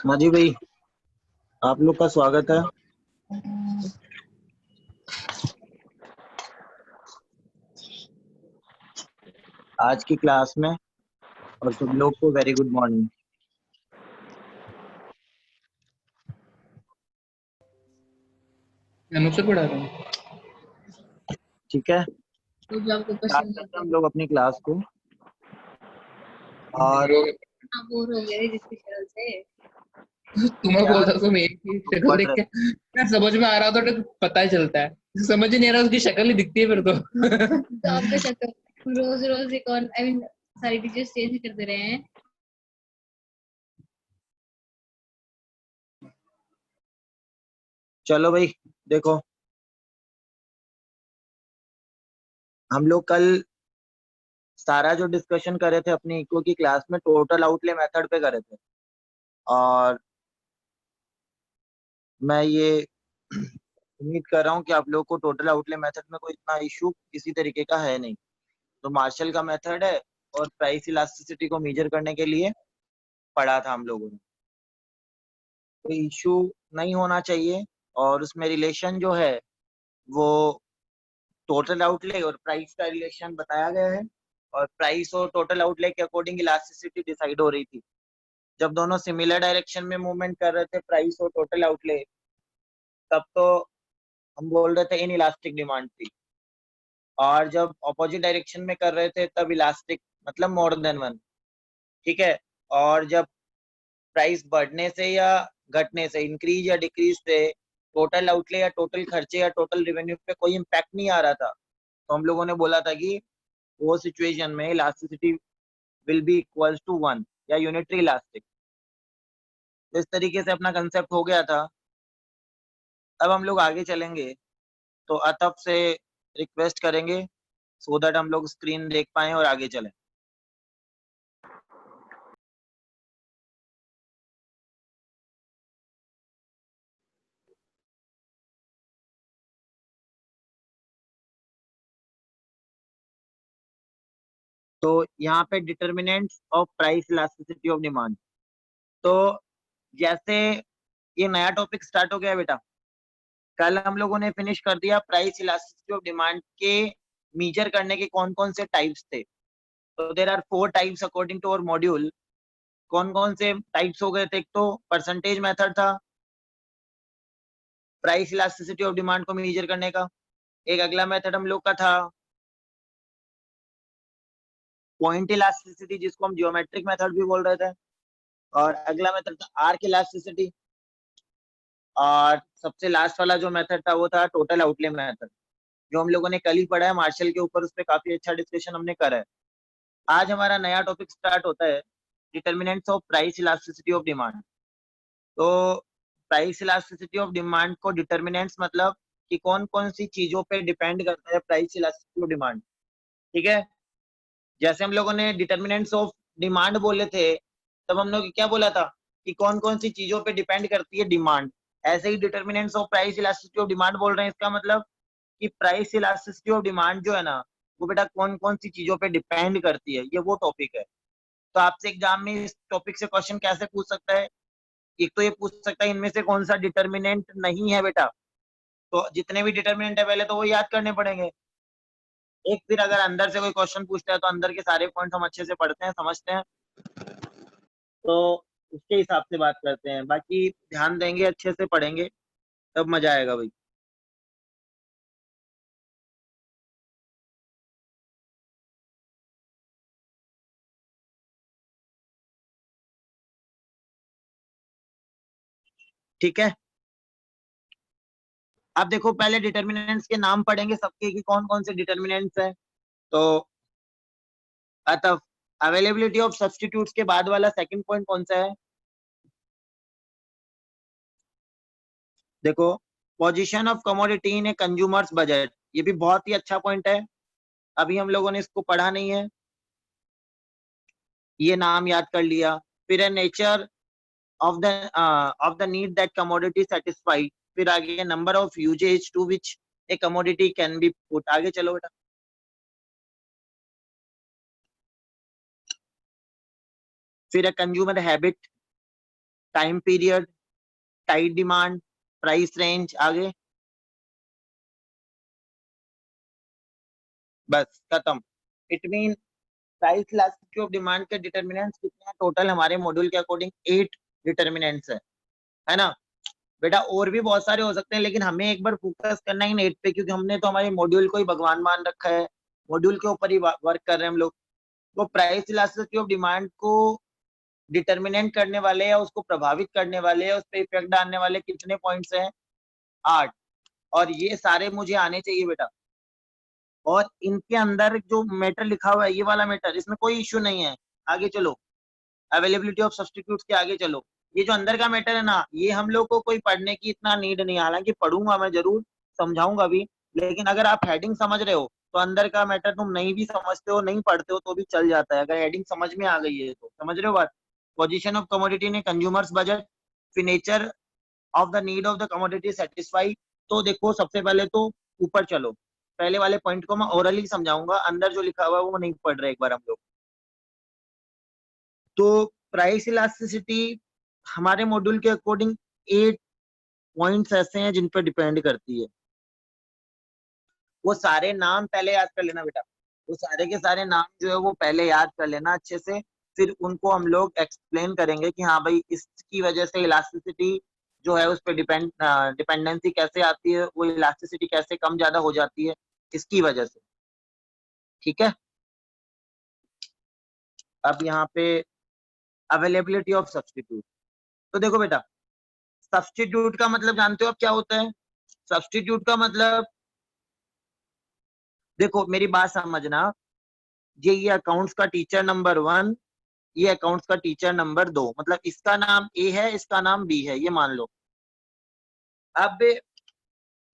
हाँ जी भाई, आप लोग का स्वागत है। आज की क्लास में और सब लोग को वेरी गुड मॉर्निंग। अनुज से पढ़ा रहा हूँ। ठीक है, तो जो आपको स्टार्ट पसंद करते आते हैं हम हैं। लोग अपनी क्लास को। हम और लोग आप बोर हो गए जिसकी शक्ल से। तुम्हें क्या बोलता तो मेरी की शक्ल पढ़ देख रहे? के मैं समझ में आ रहा था तो पता ही चलता है। समझ ही नहीं आ रहा, उसकी शक्ल ही दिखती है फिर तो। तो आपका शक्ल रोज रोज एक और आई मीन सारी टीचर्स चेंज करते रहे हैं। चलो भाई, देखो हम लोग कल सारा जो डिस्कशन करे थे अपनी इको की क्लास में टोटल आउटले मेथड पे करे थे। और मैं ये उम्मीद कर रहा हूँ कि आप लोग को टोटल आउटले मेथड में कोई इतना इशू किसी तरीके का है नहीं। तो मार्शल का मेथड है और प्राइस इलास्टिसिटी को मेजर करने के लिए पढ़ा था हम लोगों ने। कोई इशू नहीं होना चाहिए। और उसमें रिलेशन जो है वो टोटल आउटले और प्राइस का रिलेशन बताया गया है। और प्राइस और टोटल आउटले के अकॉर्डिंग इलास्टिसिटी डिसाइड हो रही थी। जब दोनों सिमिलर डायरेक्शन में मूवमेंट कर रहे थे प्राइस और टोटल आउटले, तब तो हम बोल रहे थे इन इलास्टिक डिमांड थी। और जब अपोजिट डायरेक्शन में कर रहे थे तब इलास्टिक मतलब मोर देन वन। ठीक है। और जब प्राइस बढ़ने से या घटने से, इंक्रीज या डिक्रीज से टोटल आउटले या टोटल खर्चे या टोटल रेवेन्यू पे कोई इम्पैक्ट नहीं आ रहा था, तो हम लोगों ने बोला था कि वो सिचुएशन में elasticity will be equals to one या यूनिटरी इलास्टिक। तो इस तरीके से अपना कंसेप्ट हो गया था। अब हम लोग आगे चलेंगे तो अतब से रिक्वेस्ट करेंगे सो दैट हम लोग स्क्रीन देख पाए और आगे चलें। तो यहाँ पे determinants of price elasticity of demand. तो जैसे ये नया टॉपिक स्टार्ट हो गया बेटा, कल हम लोगों ने फिनिश कर दिया प्राइस इलास्टिसिटी ऑफ डिमांड के मेजर करने के कौन कौन से टाइप्स थे। तो there are four types according to our module. कौन कौन से टाइप्स हो गए थे? एक तो परसेंटेज मेथड था प्राइस इलास्टिसिटी ऑफ डिमांड को मेजर करने का। एक अगला मेथड हम लोग का था पॉइंट इलास्टिसिटी, जिसको हम जियोमेट्रिक मेथड भी बोल रहे थे। और अगला मेथड था आर्क इलास्टिसिटी। और सबसे लास्ट वाला जो मेथड था वो था टोटल आउटले मेथड, जो हम लोगों ने कल ही पढ़ा है मार्शल के ऊपर। उस पर काफी अच्छा डिस्कशन हमने करा है। आज हमारा नया टॉपिक स्टार्ट होता है determinants of price elasticity of demand. तो प्राइस इलास्टिसिटी ऑफ डिमांड को डिटर्मिनेंट्स मतलब कि कौन कौन सी चीजों पे डिपेंड करता है प्राइस इलास्टिसिटी ऑफ डिमांड। ठीक है। जैसे हम लोगों ने डिटर्मिनेंट्स ऑफ डिमांड बोले थे, तब हम लोग क्या बोला था कि कौन कौन सी चीजों पे डिपेंड करती है डिमांड। ऐसे ही determinants of price elasticity of demand बोल रहे हैं, इसका मतलब कि प्राइस इलास्टिसिटी ऑफ डिमांड जो है ना, वो बेटा कौन कौन सी चीजों पे डिपेंड करती है, ये वो टॉपिक है। तो आपसे एग्जाम में इस टॉपिक से क्वेश्चन कैसे पूछ सकता है? एक तो ये पूछ सकता है इनमें से कौन सा डिटर्मिनेंट नहीं है बेटा। तो जितने भी डिटर्मिनेंट है पहले तो वो याद करने पड़ेंगे। एक फिर अगर अंदर से कोई क्वेश्चन पूछता है तो अंदर के सारे पॉइंट हम अच्छे से पढ़ते हैं, समझते हैं। तो उसके हिसाब से बात करते हैं। बाकी ध्यान देंगे, अच्छे से पढ़ेंगे, तब मजा आएगा भाई। ठीक है। अब देखो पहले डिटर्मिनेंट्स के नाम पढ़ेंगे सबके कि कौन कौन से डिटर्मिनेंट्स हैं। तो अतः अवेलेबिलिटी ऑफ सब्स्टिट्यूट्स के बाद वाला सेकंड पॉइंट कौन सा है? देखो, position of commodity in A consumers budget, ये भी बहुत ही अच्छा पॉइंट है। अभी हम लोगों ने इसको पढ़ा नहीं है, ये नाम याद कर लिया। फिर है nature of the need that commodity satisfy. फिर आगे number of usages to which a commodity can be put. आगे चलो बेटा। फिर है consumer habit, time period, tight demand, price range, आगे बस खत्म। It mean price elasticity of demand के डिटर्मिनेंट्स कितने हैं टोटल? हमारे मॉड्यूल के अकॉर्डिंग 8 डिटर्मिनेंट्स है ना बेटा? और भी बहुत सारे हो सकते हैं, लेकिन हमें एक बार फोकस करना है इन 8 पे, क्योंकि हमने तो हमारे मॉड्यूल को ही भगवान मान रखा है, मॉड्यूल के ऊपर ही वर्क कर रहे हैं हम लोग। तो प्राइस इलास्टिसिटी ऑफ डिमांड को डिटर्मिनेंट करने वाले या उसको प्रभावित करने वाले या उस पर इफेक्ट डालने वाले कितने पॉइंट्स हैं? 8। और ये सारे मुझे आने चाहिए बेटा। और इनके अंदर जो मैटर लिखा हुआ है, ये वाला मैटर, इसमें कोई इश्यू नहीं है। आगे चलो, अवेलेबिलिटी ऑफ सब्स्टिट्यूट्स के आगे चलो। ये जो अंदर का मैटर है ना, ये हम लोग को कोई पढ़ने की इतना नीड नहीं है, हालांकि पढ़ूंगा मैं जरूर, समझाऊंगा भी, लेकिन अगर आप हेडिंग समझ रहे हो तो अंदर का मैटर तुम नहीं भी समझते हो, नहीं पढ़ते हो तो भी चल जाता है, अगर हेडिंग समझ में आ गई है तो। समझ रहे हो बात? पोजीशन ऑफ कमोडिटी ने कंज्यूमर्स बजट, फिर nature of the need of the commodity satisfy. तो देखो, सबसे पहले तो ऊपर चलो, पहले वाले पॉइंट को मैं ओरली समझाऊंगा, अंदर जो लिखा हुआ है वो नहीं पढ़ रहे एक बार हम लोग। तो प्राइस इलास्टिसिटी हमारे मॉड्यूल के अकॉर्डिंग 8 पॉइंट्स ऐसे हैं जिन पर डिपेंड करती है। वो सारे नाम पहले याद कर लेना बेटा, वो सारे के सारे नाम जो है वो पहले याद कर लेना अच्छे से, फिर उनको हम लोग एक्सप्लेन करेंगे कि हाँ भाई इसकी वजह से इलास्टिसिटी जो है उस पर डिपेंडेंसी कैसे आती है, वो इलास्टिसिटी कैसे कम ज्यादा हो जाती है इसकी वजह से। ठीक है, अब यहाँ पे अवेलेबिलिटी ऑफ सब्स्टिट्यूट। तो देखो बेटा, सब्स्टिट्यूट का मतलब जानते हो आप क्या होता है? सब्स्टिट्यूट का मतलब, देखो मेरी बात समझना, ये अकाउंट्स का टीचर नंबर 1, ये अकाउंट्स का टीचर नंबर 2, मतलब इसका नाम ए है, इसका नाम बी है, ये मान लो। अब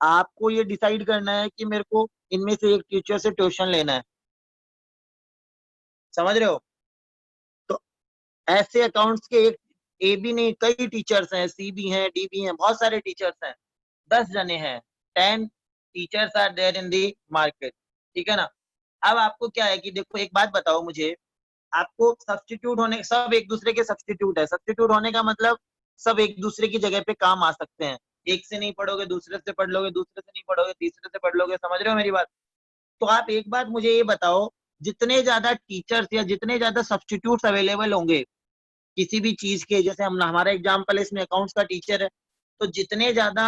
आपको ये डिसाइड करना है कि मेरे को इनमें से एक टीचर से ट्यूशन लेना है, समझ रहे हो? तो ऐसे अकाउंट्स के एक ए भी नहीं, कई टीचर्स हैं, सी भी हैं, डी भी हैं, बहुत सारे टीचर्स हैं, 10 जने हैं, 10 teachers are there in the market. ठीक है ना? अब आपको क्या है कि देखो, एक बात बताओ मुझे, आपको सब्स्टिट्यूट होने, सब एक दूसरे के सब्स्टिट्यूट है, सब्स्टिट्यूट होने का मतलब सब एक दूसरे की जगह पे काम आ सकते हैं, एक से नहीं पढ़ोगे दूसरे से पढ़ लोगे, दूसरे से नहीं पढ़ोगे तीसरे से पढ़ लोगे। समझ रहे हो मेरी बात? तो आप एक बात मुझे ये बताओ, जितने ज्यादा टीचर्स या जितने ज्यादा सब्स्टिट्यूट्स अवेलेबल होंगे किसी भी चीज के, जैसे हम, हमारा एग्जाम्पल इसमें अकाउंट्स का टीचर है, तो जितने ज्यादा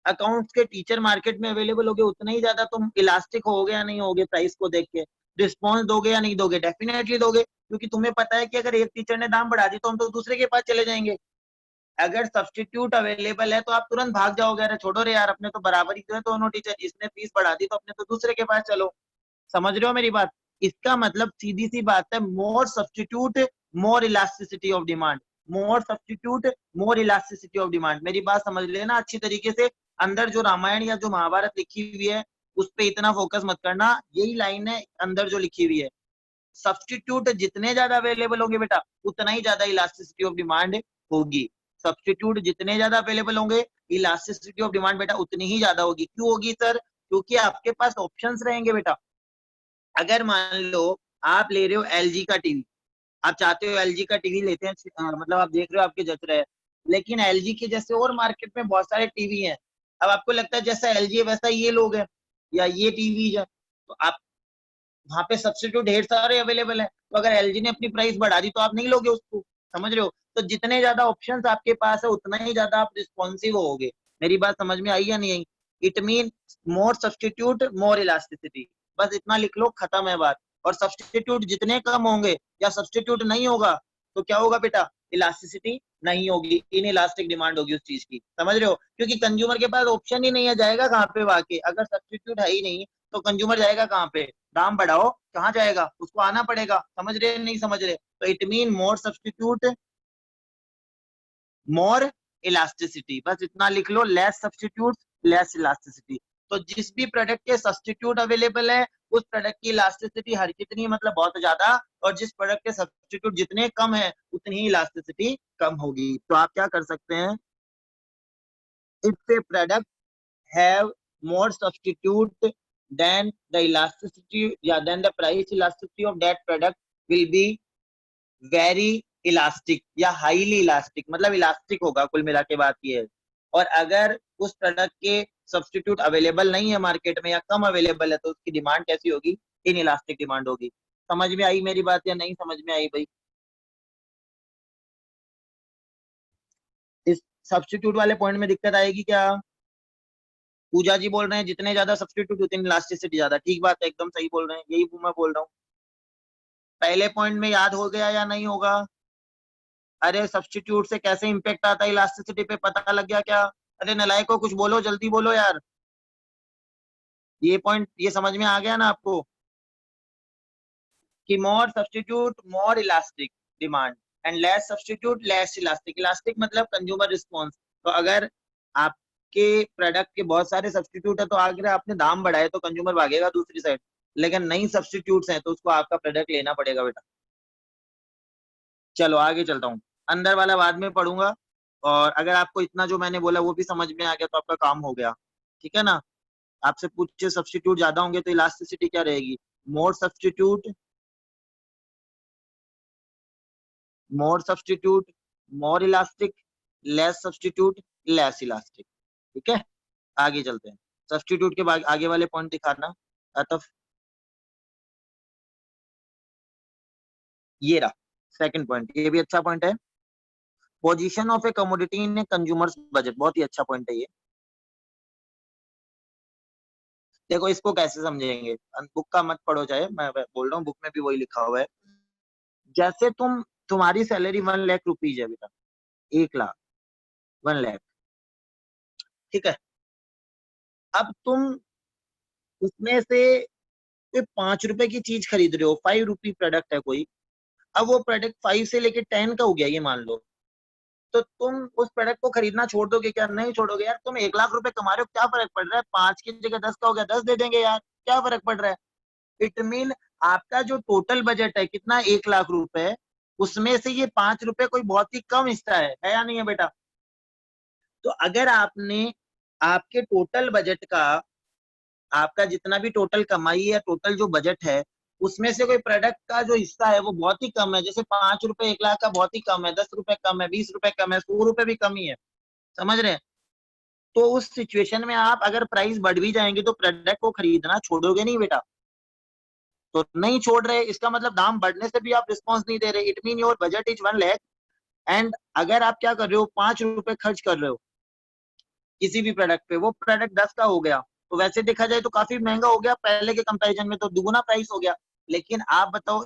अकाउंट्स के टीचर मार्केट में अवेलेबल होगे उतना ही ज्यादा तुम इलास्टिक होगे या नहीं होगे प्राइस को देख के, रिस्पॉन्स दोगे या नहीं दोगे? डेफिनेटली दोगे, क्योंकि तुम्हें पता है कि अगर एक टीचर ने दाम बढ़ा दी तो हम तो दूसरे के पास चले जाएंगे। अगर सब्स्टिट्यूट अवेलेबल है तो आप तुरंत भाग जाओगे, अरे छोड़ो रे यार, अपने तो बराबर ही तो है दोनों टीचर, इसने फीस बढ़ा दी तो अपने तो दूसरे के पास चलो। समझ रहे हो मेरी बात? इसका मतलब सीधी सी बात है, more substitute more elasticity of demand, more substitute more elasticity of demand. मेरी बात समझ लेना अच्छी तरीके से, अंदर जो रामायण या जो महाभारत लिखी हुई है उस पर इतना फोकस मत करना, यही लाइन है अंदर जो लिखी हुई है। सब्स्टिट्यूट जितने ज्यादा अवेलेबल होंगे बेटा उतना ही ज्यादा इलास्टिसिटी ऑफ डिमांड होगी। सब्स्टिट्यूट जितने ज्यादा अवेलेबल होंगे, इलास्टिसिटी ऑफ डिमांड बेटा उतनी ही ज्यादा होगी। क्यों होगी सर? क्योंकि आपके पास ऑप्शंस रहेंगे बेटा। अगर मान लो आप ले रहे हो एलजी का टीवी, आप चाहते हो एलजी का टीवी लेते हैं, मतलब आप देख रहे हो आपके जच रहा है, लेकिन एलजी के जैसे और मार्केट में बहुत सारे टीवी हैं। अब आपको लगता है जैसा एलजी है वैसा ये लोग है या ये टीवी है, तो आप वहां पे सब्स्टिट्यूट ढेर सारे अवेलेबल है, तो अगर एलजी ने अपनी प्राइस बढ़ा दी तो आप नहीं लोगे उसको। समझ रहे हो? तो जितने ज्यादा ऑप्शंस आपके पास है उतना ही ज्यादा आप रिस्पॉन्सिव होगे। मेरी बात समझ में आई या नहीं आई? It mean more substitute more elasticity, बस इतना लिख लो, खत्म है बात। और सब्स्टिट्यूट जितने कम होंगे या सब्स्टिट्यूट नहीं होगा तो क्या होगा बेटा? इलास्टिसिटी नहीं होगी, इन इलास्टिक डिमांड होगी उस चीज की। समझ रहे हो? क्योंकि कंज्यूमर के पास ऑप्शन ही नहीं है, जाएगा कहाँ पे वाकई? अगर सब्स्टिट्यूट है ही नहीं तो कंज्यूमर जाएगा कहाँ पे? दाम बढ़ाओ, कहाँ जाएगा? उसको आना पड़ेगा। समझ रहे नहीं समझ रहे? तो it mean more substitute more elasticity, बस इतना लिख लो, लेस सब्स्टिट्यूट लेस इलास्टिसिटी। तो जिस भी प्रोडक्ट के सब्स्टिट्यूट अवेलेबल है उस प्रोडक्ट की इलास्टिसिटी हर कितनी, मतलब बहुत ज्यादा, और जिस प्रोडक्ट के सब्स्टिट्यूट जितने कम है उतनी ही इलास्टिसिटी कम होगी। तो आप क्या कर सकते हैं, if A product have more substitute then the elasticity, yeah, then the price elasticity of that product will be very elastic या हाईली इलास्टिक, मतलब इलास्टिक होगा, कुल मिला के बात ये है। और अगर उस प्रोडक्ट के सब्स्टिट्यूट अवेलेबल नहीं है मार्केट में या कम अवेलेबल है तो उसकी डिमांड कैसी होगी, इन इलास्टिक डिमांड होगी। समझ में आई मेरी बात या नहीं समझ में आई भाई? इस सब्स्टिट्यूट वाले पॉइंट में दिक्कत आएगी क्या? पूजा जी बोल रहे हैं जितने ज्यादा सब्स्टिट्यूट उतनी इलास्टिसिटी ज्यादा। ठीक बात है, एकदम सही बोल रहे हैं, यही मैं बोल रहा हूँ। पहले पॉइंट में याद हो गया या नहीं होगा? अरे सब्स्टिट्यूट से कैसे इंपैक्ट आता है इलास्टिसिटी पे, पता लग गया क्या? अरे नलायको कुछ बोलो, जल्दी बोलो यार। ये पॉइंट ये समझ में आ गया ना आपको कि more substitute more elastic demand and less substitute less elastic. Elastic मतलब कंज्यूमर रिस्पॉन्स। तो अगर आपके प्रोडक्ट के बहुत सारे सब्स्टिट्यूट है तो अगर आपने दाम बढ़ाए तो कंज्यूमर भागेगा दूसरी साइड, लेकिन नई सब्स्टिट्यूट्स हैं तो उसको आपका प्रोडक्ट लेना पड़ेगा बेटा। चलो आगे चलता हूँ, अंदर वाला बाद में पढ़ूंगा। और अगर आपको इतना जो मैंने बोला वो भी समझ में आ गया तो आपका काम हो गया, ठीक है ना? आपसे पूछे सब्स्टिट्यूट ज्यादा होंगे तो इलास्टिसिटी क्या रहेगी? More substitute more substitute more elastic, less substitute less elastic. ठीक है, आगे चलते हैं। सब्स्टिट्यूट के बाद आगे वाले पॉइंट दिखाना अतफ। ये रहा सेकंड पॉइंट, ये भी अच्छा पॉइंट है। Position of A commodity in A consumers budget, बहुत ही अच्छा पॉइंट है ये। देखो इसको कैसे समझेंगे, बुक का मत पढ़ो, चाहे मैं बोल रहा हूँ बुक में भी वही लिखा हुआ है। जैसे तुम्हारी सैलरी 1 लाख रुपीज है बेटा, 1 लाख, 1 लाख, ठीक है। अब तुम उसमें से कोई 5 रुपए की चीज खरीद रहे हो, 5 रुपी प्रोडक्ट है कोई। अब वो प्रोडक्ट 5 से लेके 10 का हो गया ये मान लो, तो तुम उस प्रोडक्ट को खरीदना छोड़ दोगे क्या? नहीं छोड़ोगे यार। तुम 1 लाख रुपए कमा रहे हो, क्या फर्क पड़ रहा है? 5 की जगह 10 का हो गया, 10 दे देंगे यार, क्या फर्क पड़ रहा है? इट मीन आपका जो टोटल बजट है कितना, 1 लाख रुपए, उसमें से ये 5 रुपए कोई बहुत ही कम हिस्सा है या नहीं है बेटा? तो अगर आपने आपके टोटल बजट का, आपका जितना भी टोटल कमाई है, टोटल जो बजट है, उसमें से कोई प्रोडक्ट का जो हिस्सा है वो बहुत ही कम है, जैसे 5 रुपए 1 लाख का बहुत ही कम है, 10 रुपए कम है, 20 रुपए कम है, 100 रुपए भी कम ही है, समझ रहे हैं? तो उस सिचुएशन में आप अगर प्राइस बढ़ भी जाएंगे तो प्रोडक्ट को खरीदना छोड़ोगे नहीं बेटा। तो नहीं छोड़ रहे, इसका मतलब दाम बढ़ने से भी आप रिस्पॉन्स नहीं दे रहे। It mean your budget is 1 lakh and अगर आप क्या कर रहे हो, 5 रुपए खर्च कर रहे हो किसी भी प्रोडक्ट पे, वो प्रोडक्ट 10 का हो गया, तो वैसे देखा जाए तो काफी महंगा हो गया, पहले के कंपैरिजन में तो दुगुना प्राइस हो गया। लेकिन आप बताओ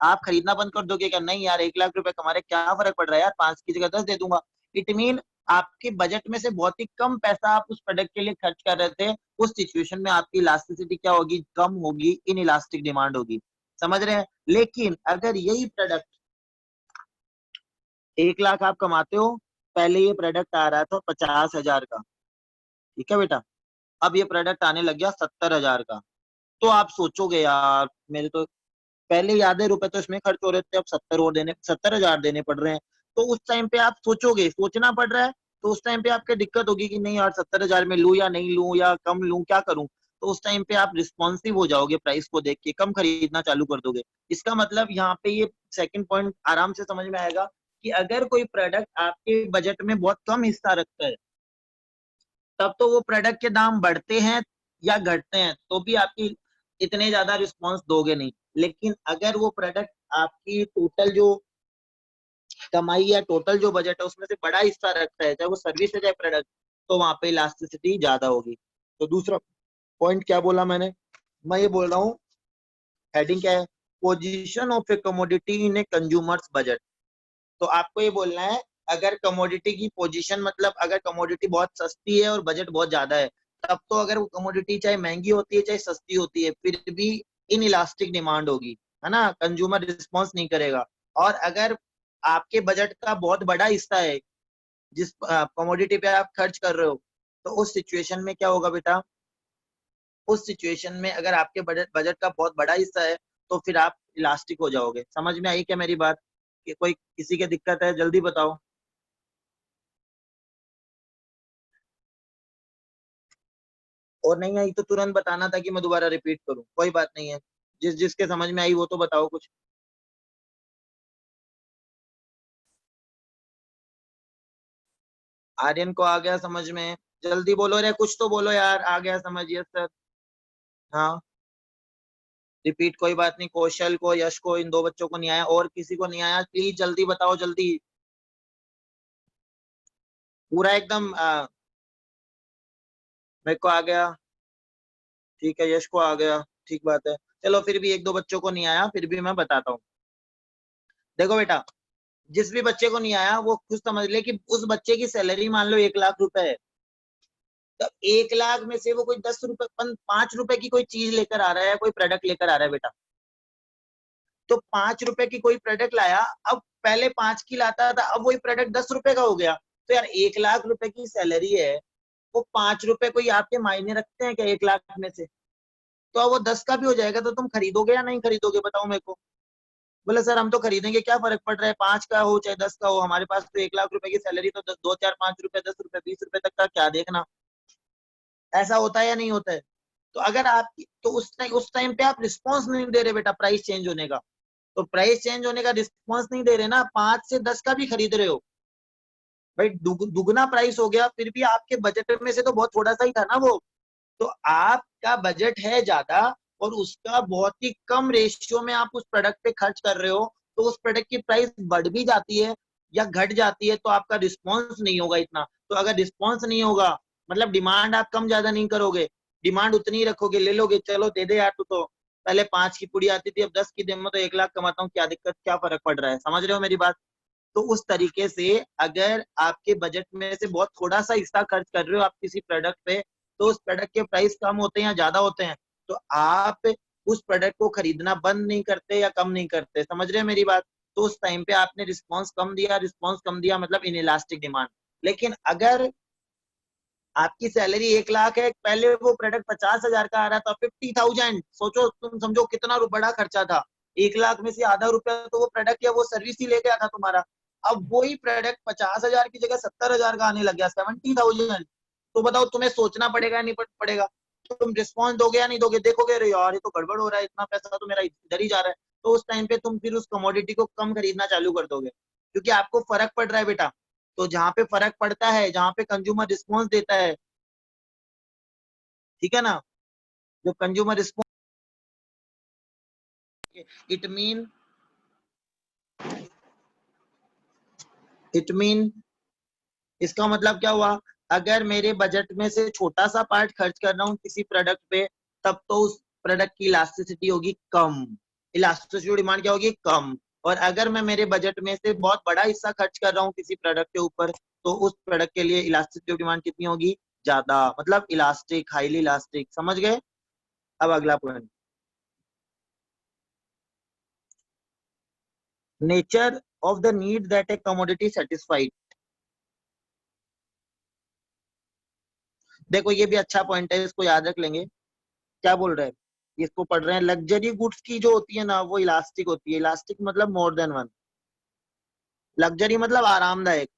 आप खरीदना बंद कर दोगे क्या? नहीं यार, 1 लाख रुपए कमा क्या फर्क पड़ रहा है यार, 5 की जगह 10 दे दूंगा। इट मीन आपके बजट में से बहुत ही कम पैसा आप उस प्रोडक्ट के लिए खर्च कर रहे थे। उस सिचुएशन में आपकी इलास्टिसिटी क्या होगी? कम होगी, इन इलास्टिक डिमांड होगी, समझ रहे हैं? लेकिन अगर यही प्रोडक्ट 1 लाख आप कमाते हो, पहले ये प्रोडक्ट आ रहा था 50,000 का, ठीक है बेटा, अब ये प्रोडक्ट आने लग गया 70,000 का, तो आप सोचोगे यार मेरे तो पहले ही आधे रुपए तो इसमें खर्च हो रहे थे, अब 70,000 देने पड़ रहे हैं। तो उस टाइम पे आप सोचोगे, सोचना पड़ रहा है, तो उस टाइम पे आपके दिक्कत होगी कि नहीं यार 70,000 में लूं या नहीं लूं या कम लूं, क्या करूं? तो उस टाइम पे आप रिस्पॉन्सिव हो जाओगे, प्राइस को देख के कम खरीदना चालू कर दोगे। इसका मतलब यहाँ पे ये सेकंड पॉइंट आराम से समझ में आएगा कि अगर कोई प्रोडक्ट आपके बजट में बहुत कम हिस्सा रखता है तब तो वो प्रोडक्ट के दाम बढ़ते हैं या घटते हैं तो भी आपकी इतने ज्यादा रिस्पॉन्स दोगे नहीं। लेकिन अगर वो प्रोडक्ट आपकी टोटल जो कमाई या टोटल जो बजट है उसमें से बड़ा हिस्सा रखता है, चाहे वो सर्विस है चाहे प्रोडक्ट, तो वहां पे इलास्टिसिटी ज्यादा होगी। तो दूसरा पॉइंट क्या बोला मैंने? मैं ये बोल रहा हूँ, हेडिंग क्या है? Position of A commodity in A consumers budget. तो आपको ये बोलना है, अगर कमोडिटी की पोजीशन, मतलब अगर कमोडिटी बहुत सस्ती है और बजट बहुत ज्यादा है, तब तो अगर वो कमोडिटी चाहे महंगी होती है चाहे सस्ती होती है फिर भी इन इलास्टिक डिमांड होगी, है ना? कंज्यूमर रिस्पॉन्स नहीं करेगा। और अगर आपके बजट का बहुत बड़ा हिस्सा है जिस कमोडिटी पे आप खर्च कर रहे हो, तो उस सिचुएशन में क्या होगा बेटा? उस सिचुएशन में अगर आपके बजट बजट का बहुत बड़ा हिस्सा है तो फिर आप इलास्टिक हो जाओगे। समझ में आई क्या मेरी बात? कि कोई किसी की दिक्कत है जल्दी बताओ। और नहीं आई तो तुरंत बताना था कि मैं दोबारा रिपीट करूं, कोई बात नहीं है। जिसके समझ में आई वो तो बताओ कुछ। आर्यन को आ गया समझ में? जल्दी बोलो रे, कुछ तो बोलो यार। आ गया समझ? Yes sir. हाँ रिपीट, कोई बात नहीं। कौशल को, यश को, इन दो बच्चों को नहीं आया, और किसी को नहीं आया? प्लीज जल्दी बताओ, जल्दी पूरा एकदम। मेरे को आ गया, ठीक है। यश को आ गया, ठीक बात है। चलो फिर भी एक दो बच्चों को नहीं आया, फिर भी मैं बताता हूँ। देखो बेटा, जिस भी बच्चे को नहीं आया वो खुद समझ ले कि उस बच्चे की सैलरी मान लो 1 लाख रुपए है। तो 1 लाख में से वो कोई 10 रुपए 5 रुपए की कोई चीज लेकर आ रहा है, कोई प्रोडक्ट लेकर आ रहा है बेटा। तो 5 रुपए की कोई प्रोडक्ट लाया, अब पहले 5 की लाता था, अब वही प्रोडक्ट 10 रुपए का हो गया। तो यार 1 लाख रुपए की सैलरी है, वो 5 रुपए कोई आपके मायने रखते हैं क्या 1 लाख में से? तो अब वो 10 का भी हो जाएगा, तो तुम खरीदोगे या नहीं खरीदोगे बताओ मेरे को? बोले सर हम तो खरीदेंगे, क्या फर्क पड़ रहा है, 5 का हो चाहे 10 का हो, हमारे पास तो 1 लाख रुपए की सैलरी, तो 2 4 5 रुपए 10 रुपए 20 रुपए तक का क्या देखना। ऐसा होता है या नहीं होता है? तो अगर आप, तो उस टाइम पे आप रिस्पॉन्स नहीं दे रहे बेटा प्राइस चेंज होने का। तो प्राइस चेंज होने का रिस्पॉन्स नहीं दे रहे ना, 5 से 10 का भी खरीद रहे हो भाई, दुगना प्राइस हो गया। फिर भी आपके बजट में से तो बहुत थोड़ा सा ही था ना वो। तो आपका बजट है ज्यादा, और उसका बहुत ही कम रेशियो में आप उस प्रोडक्ट पे खर्च कर रहे हो, तो उस प्रोडक्ट की प्राइस बढ़ भी जाती है या घट जाती है, तो आपका रिस्पॉन्स नहीं होगा इतना। तो अगर रिस्पॉन्स नहीं होगा, मतलब डिमांड आप कम ज्यादा नहीं करोगे, डिमांड उतनी ही रखोगे, ले लोगे, चलो दे दे यार तू तो, पहले 5 की पुड़ी आती थी, अब 10 की दे, मैं तो 1 लाख कमाता हूँ, क्या दिक्कत, क्या फर्क पड़ रहा है? समझ रहे हो मेरी बात? तो उस तरीके से अगर आपके बजट में से बहुत थोड़ा सा हिस्सा खर्च कर रहे हो आप किसी प्रोडक्ट पे, तो उस प्रोडक्ट के प्राइस कम होते हैं या ज्यादा होते हैं, तो आप उस प्रोडक्ट को खरीदना बंद नहीं करते या कम नहीं करते। समझ रहे हैं मेरी बात? तो उस टाइम पे आपने रिस्पॉन्स कम दिया, मतलब इनइलास्टिक डिमांड। लेकिन अगर आपकी सैलरी 1 लाख है, पहले वो प्रोडक्ट 50,000 का आ रहा था, 50,000, सोचो, तुम समझो कितना बड़ा खर्चा था। 1 लाख में से आधा रुपया तो वो प्रोडक्ट या वो सर्विस ही ले गया था तुम्हारा। अब वही प्रोडक्ट 50,000 की जगह 70,000 का आने लग गया, 70,000। तो बताओ तुम्हें सोचना पड़ेगा या नहीं पड़ेगा? तुम रिस्पॉन्स दोगे या नहीं दोगे? देखोगे अरे यार ये तो गड़बड़ हो रहा है, इतना पैसा तो मेरा इधर ही जा रहा है। तो उस टाइम पे तुम फिर उस कमोडिटी को कम खरीदना चालू कर दोगे, क्योंकि आपको फर्क पड़ रहा है बेटा। तो जहां पे फर्क पड़ता है, जहां पे कंज्यूमर रिस्पॉन्स देता है, ठीक है ना, जो consumer response, it mean it mean इसका मतलब क्या हुआ? अगर मेरे बजट में से छोटा सा पार्ट खर्च कर रहा हूँ किसी प्रोडक्ट पे, तब तो उस प्रोडक्ट की इलास्टिसिटी होगी कम, इलास्टिसिटी डिमांड क्या होगी, कम। और अगर मैं मेरे बजट में से बहुत बड़ा हिस्सा खर्च कर रहा हूँ किसी प्रोडक्ट के ऊपर, तो उस प्रोडक्ट के लिए इलास्टिसिटी डिमांड कितनी होगी, ज्यादा, मतलब इलास्टिक, हाईली इलास्टिक। समझ गए? अब अगला point, nature of the need that A commodity satisfied. देखो ये भी अच्छा पॉइंट है, इसको याद रख लेंगे। क्या बोल रहे हैं, इसको पढ़ रहे हैं, लग्जरी गुड्स की जो होती है ना, वो इलास्टिक होती है। इलास्टिक मतलब मोर देन वन, लग्जरी मतलब आरामदायक,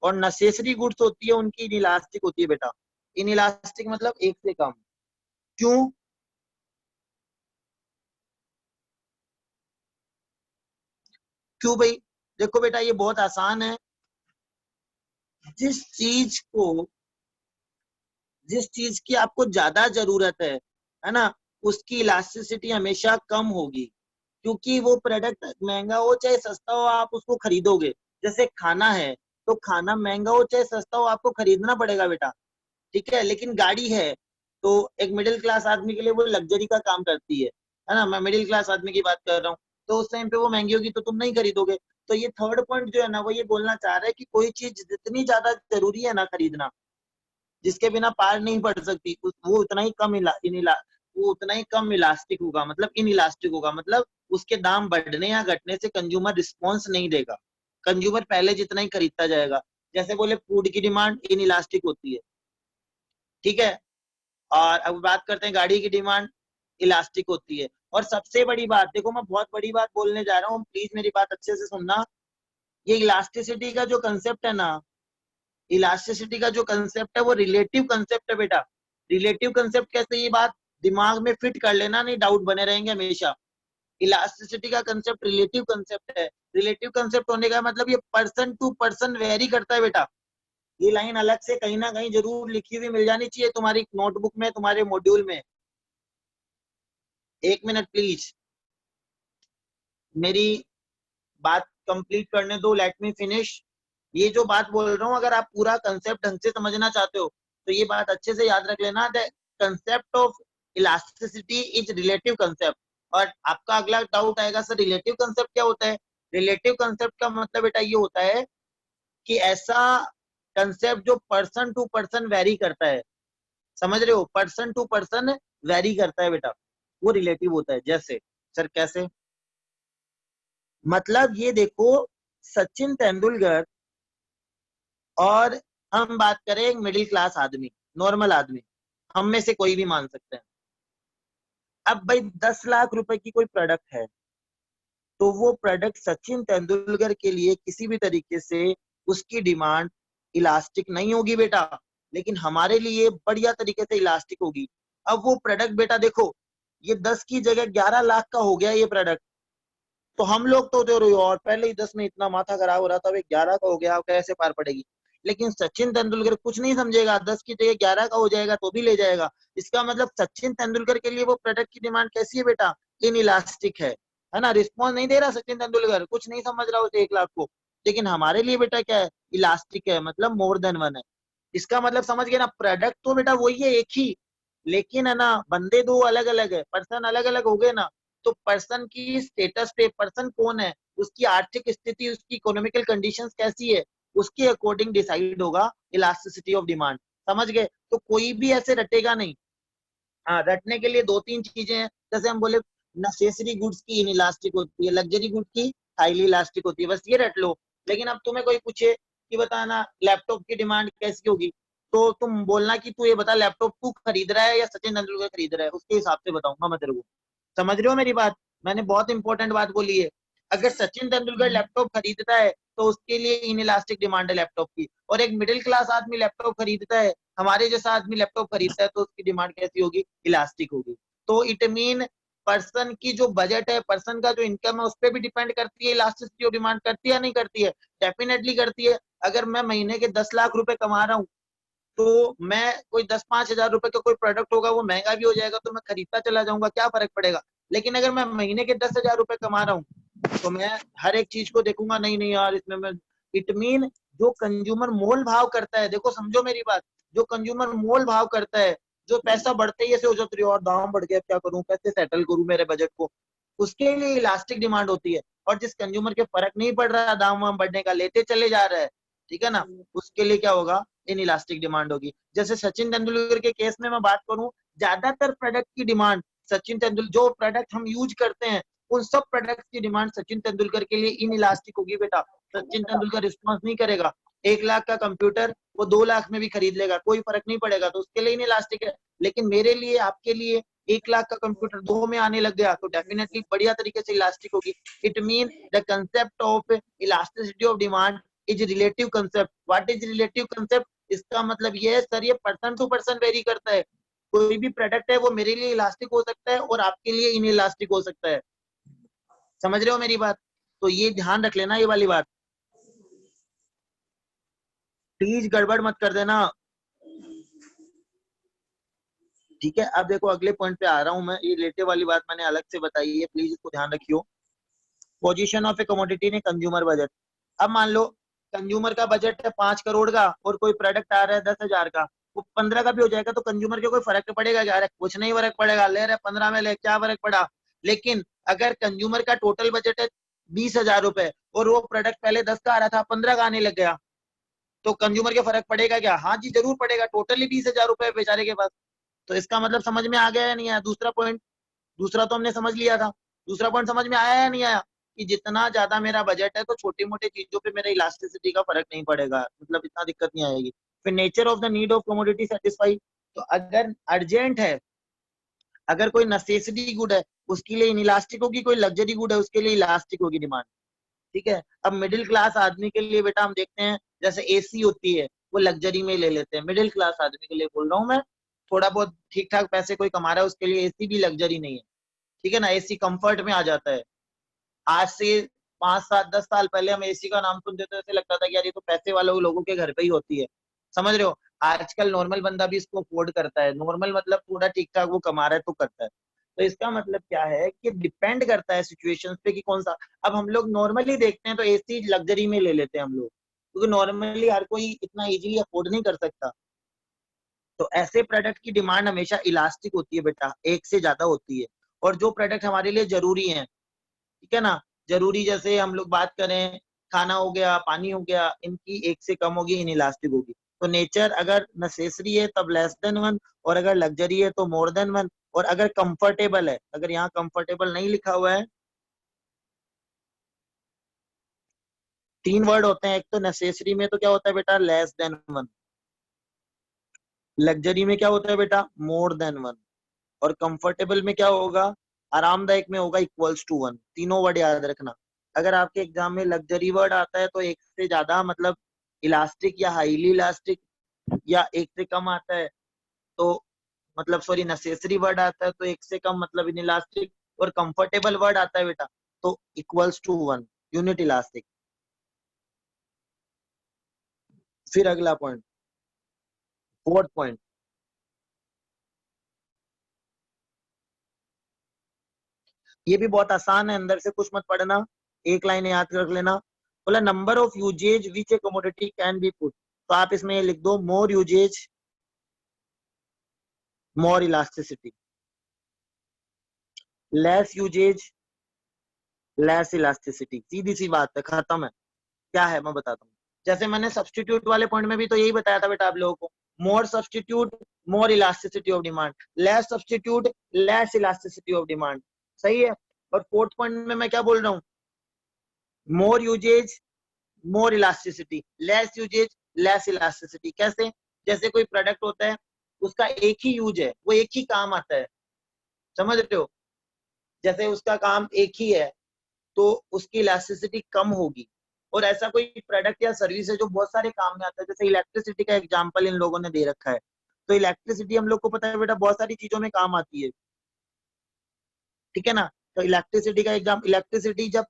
और नेसेसरी गुड्स होती है उनकी इनइलास्टिक होती है बेटा। इनइलास्टिक मतलब एक से कम। क्यों? क्यों भाई? देखो बेटा ये बहुत आसान है। जिस चीज को, जिस चीज की आपको ज्यादा जरूरत है ना, उसकी इलास्टिसिटी हमेशा कम होगी, क्योंकि वो प्रोडक्ट महंगा हो चाहे सस्ता हो, आप उसको खरीदोगे। जैसे खाना है, तो खाना महंगा हो चाहे सस्ता हो, आपको खरीदना पड़ेगा बेटा, ठीक है। लेकिन गाड़ी है, तो एक मिडिल क्लास आदमी के लिए वो लग्जरी का काम करती है ना, मैं मिडिल क्लास आदमी की बात कर रहा हूँ। तो उस टाइम पे वो महंगी होगी तो तुम नहीं खरीदोगे। तो ये थर्ड पॉइंट जो है ना, वो ये बोलना चाह रहा है कि कोई चीज जितनी ज्यादा जरूरी है ना खरीदना, जिसके बिना पार नहीं पड़ सकती, वो उतना ही कम वो उतना ही कम इलास्टिक होगा, मतलब इन इलास्टिक होगा, मतलब उसके दाम बढ़ने या घटने से कंज्यूमर रिस्पॉन्स नहीं देगा, कंज्यूमर पहले जितना ही खरीदता जाएगा। जैसे बोले फूड की डिमांड इन इलास्टिक होती है, ठीक है। और अब बात करते हैं गाड़ी की डिमांड, इलास्टिक होती है। और सबसे बड़ी बात, देखो मैं बहुत बड़ी बात बोलने जा रहा हूँ, प्लीज मेरी बात अच्छे से सुनना। ये इलास्टिसिटी का जो कंसेप्ट है ना, इलास्टिसिटी का जो कंसेप्ट है वो रिलेटिव कंसेप्ट है बेटा। रिलेटिव कंसेप्ट कैसे, ये बात दिमाग में फिट कर लेना, नहीं डाउट बने रहेंगे हमेशा। इलास्टिसिटी का कंसेप्ट रिलेटिव कंसेप्ट है। रिलेटिव कंसेप्ट होने का मतलब ये पर्सन टू पर्सन वेरी करता है बेटा। ये लाइन अलग से कहीं ना कहीं जरूर लिखी हुई मिल जानी चाहिए तुम्हारी नोटबुक में, तुम्हारे मॉड्यूल में। एक मिनट प्लीज, मेरी बात कंप्लीट करने दो, लेट मी फिनिश। ये जो बात बोल रहा हूँ, अगर आप पूरा कंसेप्ट ढंग से समझना चाहते हो तो ये बात अच्छे से याद रख लेना। The concept of elasticity is relative concept. और आपका अगला डाउट आएगा, सर रिलेटिव कंसेप्ट क्या होता है? रिलेटिव कंसेप्ट का मतलब बेटा ये होता है कि ऐसा कंसेप्ट जो पर्सन टू पर्सन वेरी करता है। समझ रहे हो? पर्सन टू पर्सन वेरी करता है बेटा, वो रिलेटिव होता है। जैसे सर कैसे? मतलब ये देखो, सचिन तेंदुलकर और हम बात करें एक मिडिल क्लास आदमी, नॉर्मल आदमी, हम में से कोई भी मान सकते हैं। अब भाई 10 लाख रुपए की कोई प्रोडक्ट है, तो वो प्रोडक्ट सचिन तेंदुलकर के लिए किसी भी तरीके से उसकी डिमांड इलास्टिक नहीं होगी बेटा, लेकिन हमारे लिए बढ़िया तरीके से इलास्टिक होगी। अब वो प्रोडक्ट बेटा देखो, ये 10 की जगह 11 लाख का हो गया ये प्रोडक्ट, तो हम लोग तो दे रहे हो और पहले ही 10 में इतना माथा खराब हो रहा था, 11 का हो गया, कैसे पार पड़ेगी। लेकिन सचिन तेंदुलकर कुछ नहीं समझेगा, 10 की जगह 11 का हो जाएगा तो भी ले जाएगा। इसका मतलब सचिन तेंदुलकर के लिए वो प्रोडक्ट की डिमांड कैसी है बेटा? इन इलास्टिक है ना? रिस्पॉन्स नहीं दे रहा सचिन तेंदुलकर, कुछ नहीं समझ रहा उसे 1 लाख को। लेकिन हमारे लिए बेटा क्या है? इलास्टिक है, मतलब मोर देन वन है। इसका मतलब समझ गए ना? प्रोडक्ट तो बेटा वही है, एक ही, लेकिन है ना बंदे दो अलग अलग है, पर्सन अलग अलग हो गए ना। तो पर्सन की स्टेटस पे, पर्सन कौन है, उसकी आर्थिक स्थिति, उसकी इकोनॉमिकल कंडीशंस कैसी है, उसके अकॉर्डिंग डिसाइड होगा इलास्टिसिटी ऑफ डिमांड। समझ गए? तो कोई भी ऐसे रटेगा नहीं। हाँ, रटने के लिए 2-3 चीजें हैं। जैसे हम बोले नेसेसरी गुड्स की इनइलास्टिक होती है, लग्जरी गुड्स की हाईली इलास्टिक होती है, बस ये रट लो। लेकिन अब तुम्हें कोई पूछे कि बताना लैपटॉप की डिमांड कैसी होगी, तो तुम बोलना कि तू ये बता लैपटॉप तू खरीद रहा है या सचिन तेंदुलकर खरीद रहा है, उसके हिसाब से बताऊंगा मैं तेरे को। समझ रहे हो मेरी बात? मैंने बहुत इंपॉर्टेंट बात बोली है। अगर सचिन तेंदुलकर लैपटॉप खरीदता है तो उसके लिए इनइलास्टिक डिमांड है लैपटॉप की, और एक मिडिल क्लास आदमी लैपटॉप खरीदता है, हमारे जैसा आदमी लैपटॉप खरीदता है, तो उसकी डिमांड कैसी होगी? इलास्टिक होगी। तो इट मीन पर्सन की जो बजट है, पर्सन का जो इनकम है, उस पर भी डिपेंड करती है इलास्टिसिटी ऑफ डिमांड। करती है या नहीं करती है? डेफिनेटली करती है। अगर मैं महीने के 10 लाख रुपए कमा रहा हूँ, तो मैं कोई 10-5 हजार रुपए का कोई प्रोडक्ट होगा, वो महंगा भी हो जाएगा तो मैं खरीदता चला जाऊंगा, क्या फर्क पड़ेगा। लेकिन अगर मैं महीने के 10,000 रुपए कमा रहा हूँ, तो मैं हर एक चीज को देखूंगा, नहीं नहीं यार इसमें मैं, इट मीन जो कंज्यूमर मोल भाव करता है, देखो समझो मेरी बात, जो कंज्यूमर मोल भाव करता है, जो पैसा बढ़ते ही ऐसे हो जाती है और दाम बढ़ गया क्या करूं, कैसे सेटल करूं मेरे बजट को, उसके लिए इलास्टिक डिमांड होती है। और जिस कंज्यूमर के फर्क नहीं पड़ रहा दाम वाम बढ़ने का, लेते चले जा रहा है, ठीक है ना, उसके लिए क्या होगा? इन इलास्टिक डिमांड होगी। जैसे सचिन तेंदुलकर के केस में मैं बात करूं, ज्यादातर प्रोडक्ट की डिमांड सचिन तेंदुलकर, जो प्रोडक्ट हम यूज करते हैं उन सब प्रोडक्ट की डिमांड सचिन तेंदुलकर के लिए इन इलास्टिक होगी बेटा। सचिन तेंदुलकर रिस्पॉन्स नहीं करेगा। 1 लाख का कंप्यूटर वो 2 लाख में भी खरीद लेगा, कोई फर्क नहीं पड़ेगा, तो उसके लिए इन इलास्टिक है। लेकिन मेरे लिए, आपके लिए 1 लाख का कंप्यूटर 2 में आने लग गया, तो डेफिनेटली बढ़िया तरीके से इलास्टिक होगी। It mean the concept of elasticity of demand is relative concept. What is relative concept? इसका मतलब ये है सर, ये पर्सन टू पर्सन वेरी करता है। कोई भी प्रोडक्ट है वो मेरे लिए इलास्टिक हो सकता है और आपके लिए इन इलास्टिक हो सकता है। समझ रहे हो मेरी बात? तो ये ध्यान रख लेना, ये वाली बात, प्लीज गड़बड़ मत कर देना। ठीक है, अब देखो अगले पॉइंट पे आ रहा हूं मैं। ये रिलेटिव वाली बात मैंने अलग से बताई है, प्लीज इसको ध्यान रखियो। पोजीशन ऑफ ए कमोडिटी ने कंज्यूमर बजट। अब मान लो कंज्यूमर का बजट है 5 करोड़ का और कोई प्रोडक्ट आ रहा है 10,000 का, वो 15 का भी हो जाएगा, तो कंज्यूमर के कोई फर्क पड़ेगा क्या? कुछ नहीं फर्क पड़ेगा, ले रहे 15 में ले, क्या फर्क पड़ा। लेकिन अगर कंज्यूमर का टोटल बजट है 20,000 रुपए और वो प्रोडक्ट पहले 10 का आ रहा था, 15 का आने लग गया, तो कंज्यूमर के फर्क पड़ेगा क्या? हाँ जी जरूर पड़ेगा, टोटली 20,000 रुपए बेचारे के पास। तो इसका मतलब समझ में आ गया या नहीं आया? दूसरा पॉइंट, दूसरा तो हमने समझ लिया था, दूसरा पॉइंट समझ में आया या नहीं आया? कि जितना ज्यादा मेरा बजट है तो छोटी मोटी चीजों पे मेरा इलास्टिसिटी का फर्क नहीं पड़ेगा, मतलब इतना दिक्कत नहीं आएगी। फिर nature of the need of commodity satisfy. तो अगर अर्जेंट है, अगर कोई नेसेसिटी गुड है उसके लिए इलास्टिक होगी, कोई लग्जरी गुड है उसके लिए इलास्टिक होगी डिमांड। ठीक है, अब मिडिल क्लास आदमी के लिए बेटा हम देखते हैं, जैसे एसी होती है वो लग्जरी में ले लेते हैं, मिडिल क्लास आदमी के लिए बोल रहा हूँ मैं, थोड़ा बहुत ठीक ठाक पैसे कोई कमा रहा है उसके लिए एसी भी लग्जरी नहीं है। ठीक है ना, एसी कंफर्ट में आ जाता है। आज से 5-7-10 साल पहले हम एसी का नाम सुनते थे, ऐसे लगता था कि यार ये तो पैसे वालों लोगों के घर पे ही होती है। समझ रहे हो? आजकल नॉर्मल बंदा भी इसको अफोर्ड करता है, नॉर्मल मतलब थोड़ा ठीक ठाक वो कमा रहा है तो करता है। तो इसका मतलब क्या है कि डिपेंड करता है सिचुएशंस पे कि कौन सा। अब हम लोग नॉर्मली देखते हैं तो एसी लग्जरी में ले लेते हैं हम लोग, क्योंकि नॉर्मली हर कोई इतना इजीली अफोर्ड नहीं कर सकता। तो ऐसे प्रोडक्ट की डिमांड हमेशा इलास्टिक होती है बेटा, एक से ज्यादा होती है। और जो प्रोडक्ट हमारे लिए जरूरी है, ठीक है ना, जरूरी जैसे हम लोग बात करें खाना हो गया, पानी हो गया, इनकी एक से कम होगी, इन इलास्टिक होगी। तो नेचर अगर नेसेसरी है तब लेस देन वन, और अगर लग्जरी है तो मोर देन वन, और अगर कंफर्टेबल है, अगर यहाँ कंफर्टेबल नहीं लिखा हुआ है, 3 वर्ड होते हैं। एक तो नेसेसरी में तो क्या होता है बेटा, लेस देन वन। लग्जरी में क्या होता है बेटा, मोर देन वन। और कंफर्टेबल में क्या होगा, आरामदायक में होगा इक्वल्स टू वन। तीनों वर्ड याद रखना। अगर आपके एग्जाम में लग्जरी वर्ड आता है तो एक से ज्यादा मतलब इलास्टिक या हाईली इलास्टिक, या एक से कम आता है तो मतलब सॉरी नेसेसरी वर्ड आता है तो एक से कम मतलब इन इलास्टिक, और कंफर्टेबल वर्ड आता है बेटा तो equals to one, unit elastic. फिर अगला पॉइंट, फोर्थ पॉइंट, ये भी बहुत आसान है, अंदर से कुछ मत पढ़ना, एक लाइन याद रख लेना। बोला number of uses which a commodity can be put, तो आप इसमें ये लिख दो more uses more elasticity, less uses less elasticity. सीधी सी बात है, खत्म है। क्या है मैं बताता हूँ। जैसे मैंने सब्सटीट्यूट वाले पॉइंट में भी तो यही बताया था बेटा आप लोगों को, more substitute more elasticity of demand, less substitute less elasticity of demand. सही है। और फोर्थ पॉइंट में मैं क्या बोल रहा हूँ, more uses more elasticity, less uses less elasticity. कैसे? जैसे कोई प्रोडक्ट होता है, उसका एक ही यूज है, वो एक ही काम आता है, समझ रहे हो? जैसे उसका काम एक ही है तो उसकी इलास्टिसिटी कम होगी। और ऐसा कोई प्रोडक्ट या सर्विस है जो बहुत सारे काम में आता है, जैसे इलेक्ट्रिसिटी का एग्जांपल इन लोगों ने दे रखा है। तो इलेक्ट्रिसिटी हम लोग को पता है बेटा बहुत सारी चीजों में काम आती है, ठीक है ना। तो इलेक्ट्रिसिटी का एग्जाम, इलेक्ट्रिसिटी जब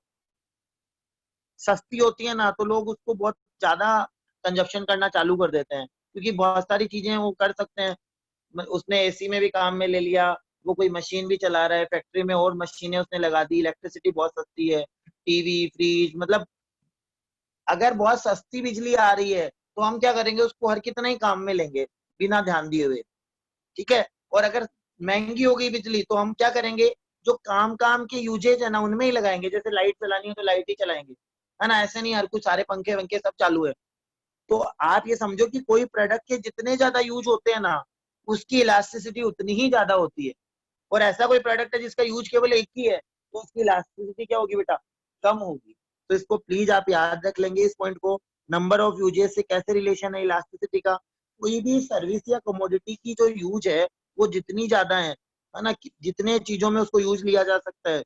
सस्ती होती है ना तो लोग उसको बहुत ज्यादा कंजप्शन करना चालू कर देते हैं, क्योंकि बहुत सारी चीजें वो कर सकते हैं। उसने एसी में भी काम में ले लिया, वो कोई मशीन भी चला रहा है फैक्ट्री में, और मशीनें उसने लगा दी, इलेक्ट्रिसिटी बहुत सस्ती है, टीवी फ्रिज, मतलब अगर बहुत सस्ती बिजली आ रही है तो हम क्या करेंगे, उसको हर कितना ही काम में लेंगे बिना ध्यान दिए हुए, ठीक है। और अगर महंगी हो गई बिजली तो हम क्या करेंगे, जो काम काम के यूजेज है ना उनमें ही लगाएंगे। जैसे लाइट चलानी हो तो लाइट ही चलाएंगे, है ना। ऐसे नहीं हर कुछ सारे पंखे वंखे सब चालू है। तो आप ये समझो कि कोई प्रोडक्ट के जितने ज्यादा यूज होते हैं ना, उसकी इलास्टिसिटी उतनी ही ज्यादा होती है। और ऐसा कोई प्रोडक्ट है जिसका यूज केवल एक ही है तो उसकी इलास्टिसिटी क्या होगी बेटा, कम होगी। तो इसको प्लीज आप याद रख लेंगे इस पॉइंट को। नंबर ऑफ यूजेस से कैसे रिलेशन है इलास्टिसिटी का। कोई भी सर्विस या कमोडिटी की जो यूज है वो जितनी ज्यादा है ना, जितने चीजों में उसको यूज लिया जा सकता है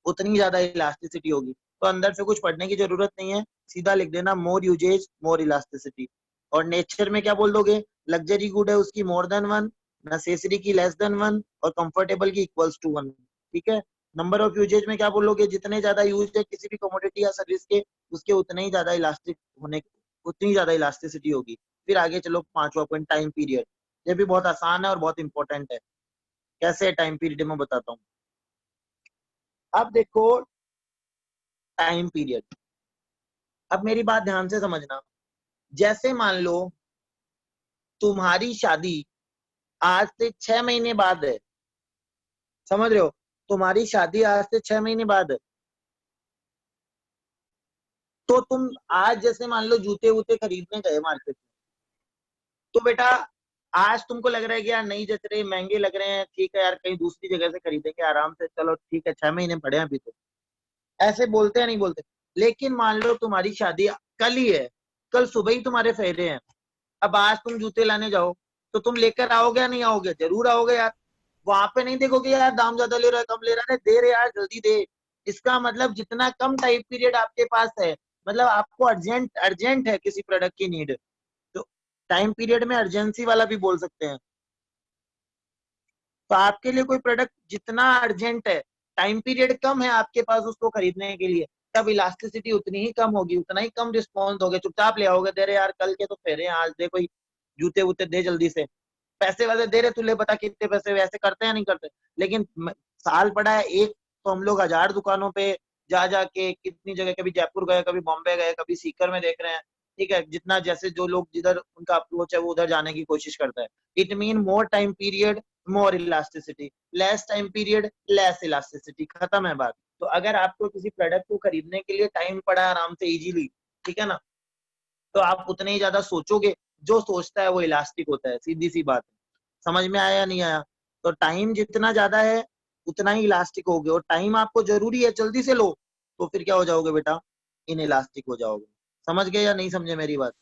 उतनी ज्यादा इलास्टिसिटी होगी। तो अंदर से कुछ पढ़ने की जरूरत नहीं है, सीधा लिख देना मोर यूजेज मोर इलास्टिसिटी। और नेचर में क्या बोल दोगे, लग्जरी गुड है उसकी मोर देन वन, नेसेसरी की लेस देन वन, और कंफर्टेबल की इक्वल्स टू वन, ठीक है। नंबर ऑफ यूजेज में क्या बोलोगे, जितने ज्यादा यूज है किसी भी कमोडिटी या सर्विस के, उसके उतने ही ज्यादा इलास्टिक होने, उतनी ज्यादा इलास्टिसिटी होगी। फिर आगे चलो, पांचवा पॉइंट टाइम पीरियड। ये भी बहुत आसान है और बहुत इंपॉर्टेंट है। कैसे है टाइम पीरियड, मैं बताता हूँ। अब देखो टाइम पीरियड, अब मेरी बात ध्यान से समझना। जैसे मान लो तुम्हारी शादी आज से 6 महीने बाद है, समझ रहे हो, तुम्हारी शादी आज से 6 महीने बाद है। तो तुम आज जैसे मान लो जूते वूते खरीदने गए मार्केट में, तो बेटा आज तुमको लग रहा है कि यार नहीं जच रहे, महंगे लग रहे हैं, ठीक है यार कहीं दूसरी जगह से खरीदेंगे आराम से, चलो ठीक है 6 महीने पड़े हैं अभी तो, ऐसे बोलते हैं नहीं बोलते। लेकिन मान लो तुम्हारी शादी कल ही है, कल सुबह ही तुम्हारे फेरे हैं। अब आज तुम जूते लाने जाओ तो तुम लेकर आओगे या नहीं आओगे, जरूर आओगे यार। वहां पे नहीं देखोगे यार दाम ज्यादा ले रहा है कम ले रहा है, दे रहे यार जल्दी दे। इसका मतलब जितना कम टाइम पीरियड आपके पास है, मतलब आपको अर्जेंट अर्जेंट है किसी प्रोडक्ट की नीड, तो टाइम पीरियड में अर्जेंसी वाला भी बोल सकते हैं। तो आपके लिए कोई प्रोडक्ट जितना अर्जेंट है, टाइम पीरियड कम है आपके पास उसको खरीदने के लिए, तब इलास्टिसिटी उतनी ही कम होगी, उतना ही कम रिस्पॉन्स दोगे, चुपचाप ले आओगे, दे रहे यार कल के तो फेरे हैं, आज दे कोई जूते वूते दे जल्दी से, पैसे वैसे दे रहे, तुझे पता कितने पैसे वैसे करते हैं नहीं करते। लेकिन साल पड़ा है एक, तो हम लोग 1000 दुकानों पे जा जाके कितनी जगह, कभी जयपुर गए, कभी बॉम्बे गए, कभी सीकर में देख रहे हैं, ठीक है, जितना जैसे जो लोग जिधर उनका अप्रोच है वो उधर जाने की कोशिश करता है। It mean more time period more elasticity, less time period less elasticity, खत्म है बात। तो अगर आपको किसी प्रोडक्ट को खरीदने के लिए टाइम पड़ा है आराम से इजीली, ठीक है ना, तो आप उतने ही ज्यादा सोचोगे, जो सोचता है वो इलास्टिक होता है, सीधी सी बात है। समझ में आया या नहीं आया? तो टाइम जितना ज्यादा है उतना ही इलास्टिक होगे, और टाइम आपको जरूरी है, जल्दी से लो, तो फिर क्या हो जाओगे बेटा, इन इलास्टिक हो जाओगे। समझ गए या नहीं समझे मेरी बात?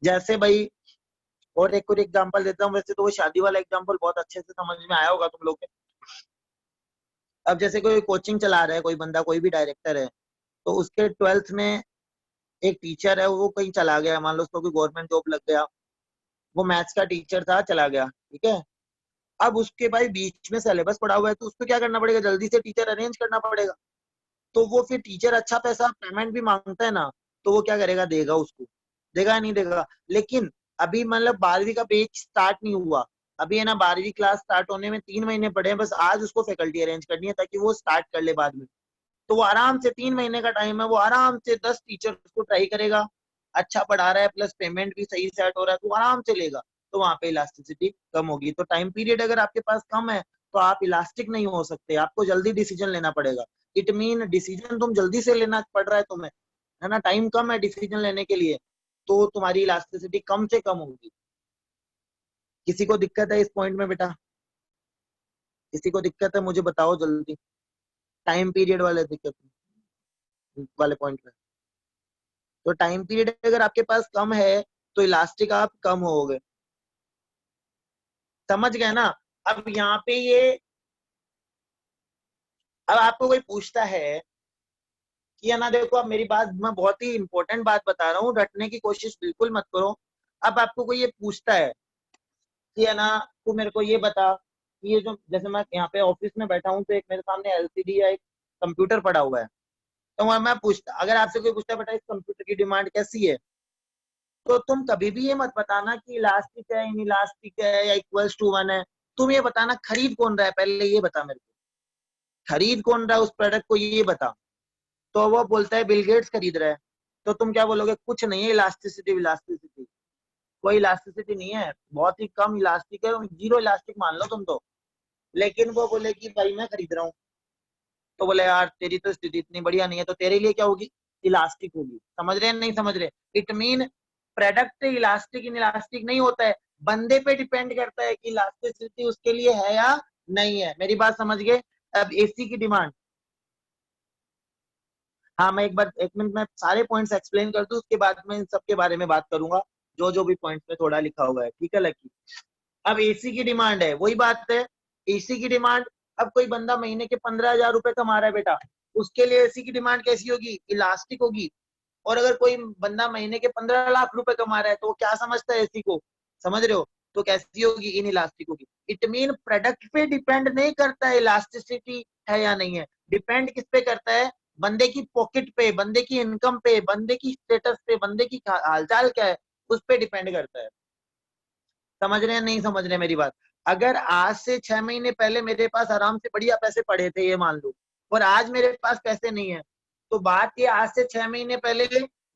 जैसे भाई और एक एग्जांपल देता हूँ, वैसे तो वो शादी वाला एग्जांपल बहुत अच्छे से समझ में आया होगा तुम लोग के। अब जैसे कोई कोचिंग चला रहा है कोई बंदा, कोई भी डायरेक्टर है, तो उसके 12th में एक टीचर है, वो कहीं चला गया, मान लो उसको कोई गवर्नमेंट जॉब लग गया, वो मैथ्स का टीचर था, चला गया, ठीक है। अब उसके भाई बीच में सिलेबस पड़ा हुआ है, तो उसको क्या करना पड़ेगा, जल्दी से टीचर अरेंज करना पड़ेगा। तो वो फिर टीचर अच्छा पैसा पेमेंट भी मांगता है ना, तो वो क्या करेगा, देगा उसको, देगा नहीं देगा। लेकिन अभी मतलब 12वीं का बैच स्टार्ट नहीं हुआ, अभी है ना 12वीं क्लास स्टार्ट होने में 3 महीने पड़े हैं, बस आज उसको फैकल्टी अरेंज करनी है ताकि वो स्टार्ट कर ले बाद में। तो वो आराम से 3 महीने का टाइम है, वो आराम से 10 टीचर को ट्राई करेगा, अच्छा पढ़ा रहा है प्लस पेमेंट भी सही सेट हो रहा है, तो आराम से लेगा, तो वहां पे इलास्टिसिटी कम होगी। तो टाइम पीरियड अगर आपके पास कम है तो आप इलास्टिक नहीं हो सकते, आपको जल्दी डिसीजन लेना पड़ेगा। इट मीन डिसीजन तुम जल्दी से लेना पड़ रहा है तुम्हें, है ना, टाइम कम है डिसीजन लेने के लिए, तो तुम्हारी इलास्टिसिटी कम से कम होगी। किसी को दिक्कत है इस पॉइंट में बेटा? किसी को दिक्कत है, मुझे बताओ जल्दी, टाइम पीरियड वाले दिक्कत वाले पॉइंट में। तो टाइम पीरियड अगर आपके पास कम है तो इलास्टिक आप कम होगे, समझ गए ना? अब यहाँ पे ये, अब आपको कोई पूछता है कि है ना, देखो अब मेरी बात, मैं बहुत ही इंपॉर्टेंट बात बता रहा हूँ, रटने की कोशिश बिल्कुल मत करो। अब आपको कोई ये पूछता है कि है ना, तू मेरे को ये बता कि ये जो, जैसे मैं यहाँ पे ऑफिस में बैठा हूँ, तो एक मेरे सामने एलसीडी या एक कंप्यूटर पड़ा हुआ है, तो मैं पूछता, अगर आपसे कोई पूछता है बेटा इस कंप्यूटर की डिमांड कैसी है, तो तुम कभी भी ये मत बताना कि इलास्टिक है, इन इलास्टिक है, या इक्वल्स टू 1 है। तुम ये बताना खरीद कौन रहा है, पहले ये बता मेरे को, खरीद कौन रहा है उस प्रोडक्ट को, ये बता। तो वो बोलता है बिल गेट्स खरीद रहा है, तो तुम क्या बोलोगे, कुछ नहीं है इलास्टिसिटी, इलास्टिसिटी कोई इलास्टिसिटी नहीं है, बहुत ही कम इलास्टिक है, जीरो इलास्टिक मान लो तुम तो। लेकिन वो बोले कि भाई मैं खरीद रहा हूँ, तो बोले यार तेरी तो स्थिति इतनी बढ़िया नहीं है, तो तेरे लिए क्या होगी, इलास्टिक होगी। समझ रहे हैं नहीं समझ रहे? It mean product elastic in elastic नहीं होता है, बंदे पे डिपेंड करता है कि इलास्टिसिटी उसके लिए है या नहीं है। मेरी बात समझ गए? अब एसी की डिमांड, हाँ मैं एक बार, 1 मिनट में सारे पॉइंट्स एक्सप्लेन कर दूं, उसके बाद में इन सबके बारे में बात करूंगा, जो जो भी पॉइंट्स में थोड़ा लिखा हुआ है, ठीक है लकी? अब एसी की डिमांड है, वही बात है, एसी की डिमांड। अब कोई बंदा महीने के 15,000 रुपए कमा रहा है बेटा, उसके लिए एसी की डिमांड कैसी होगी, इलास्टिक होगी। और अगर कोई बंदा महीने के 15 लाख रुपए कमा रहा है, तो वो क्या समझता है एसी को, समझ रहे हो? तो कैसी होगी, इन इलास्टिक होगी। इट मीन प्रोडक्ट पे डिपेंड नहीं करता है इलास्टिसिटी है या नहीं है, डिपेंड किस पे करता है, बंदे की पॉकेट पे, बंदे की इनकम पे, बंदे की स्टेटस पे, बंदे की हालचाल क्या है, उस पे डिपेंड करता है। समझ रहे हैं नहीं समझ रहे मेरी बात? अगर आज से 6 महीने पहले मेरे पास आराम से बढ़िया पैसे पड़े थे, ये मान लो, और आज मेरे पास पैसे नहीं है, तो बात ये, आज से 6 महीने पहले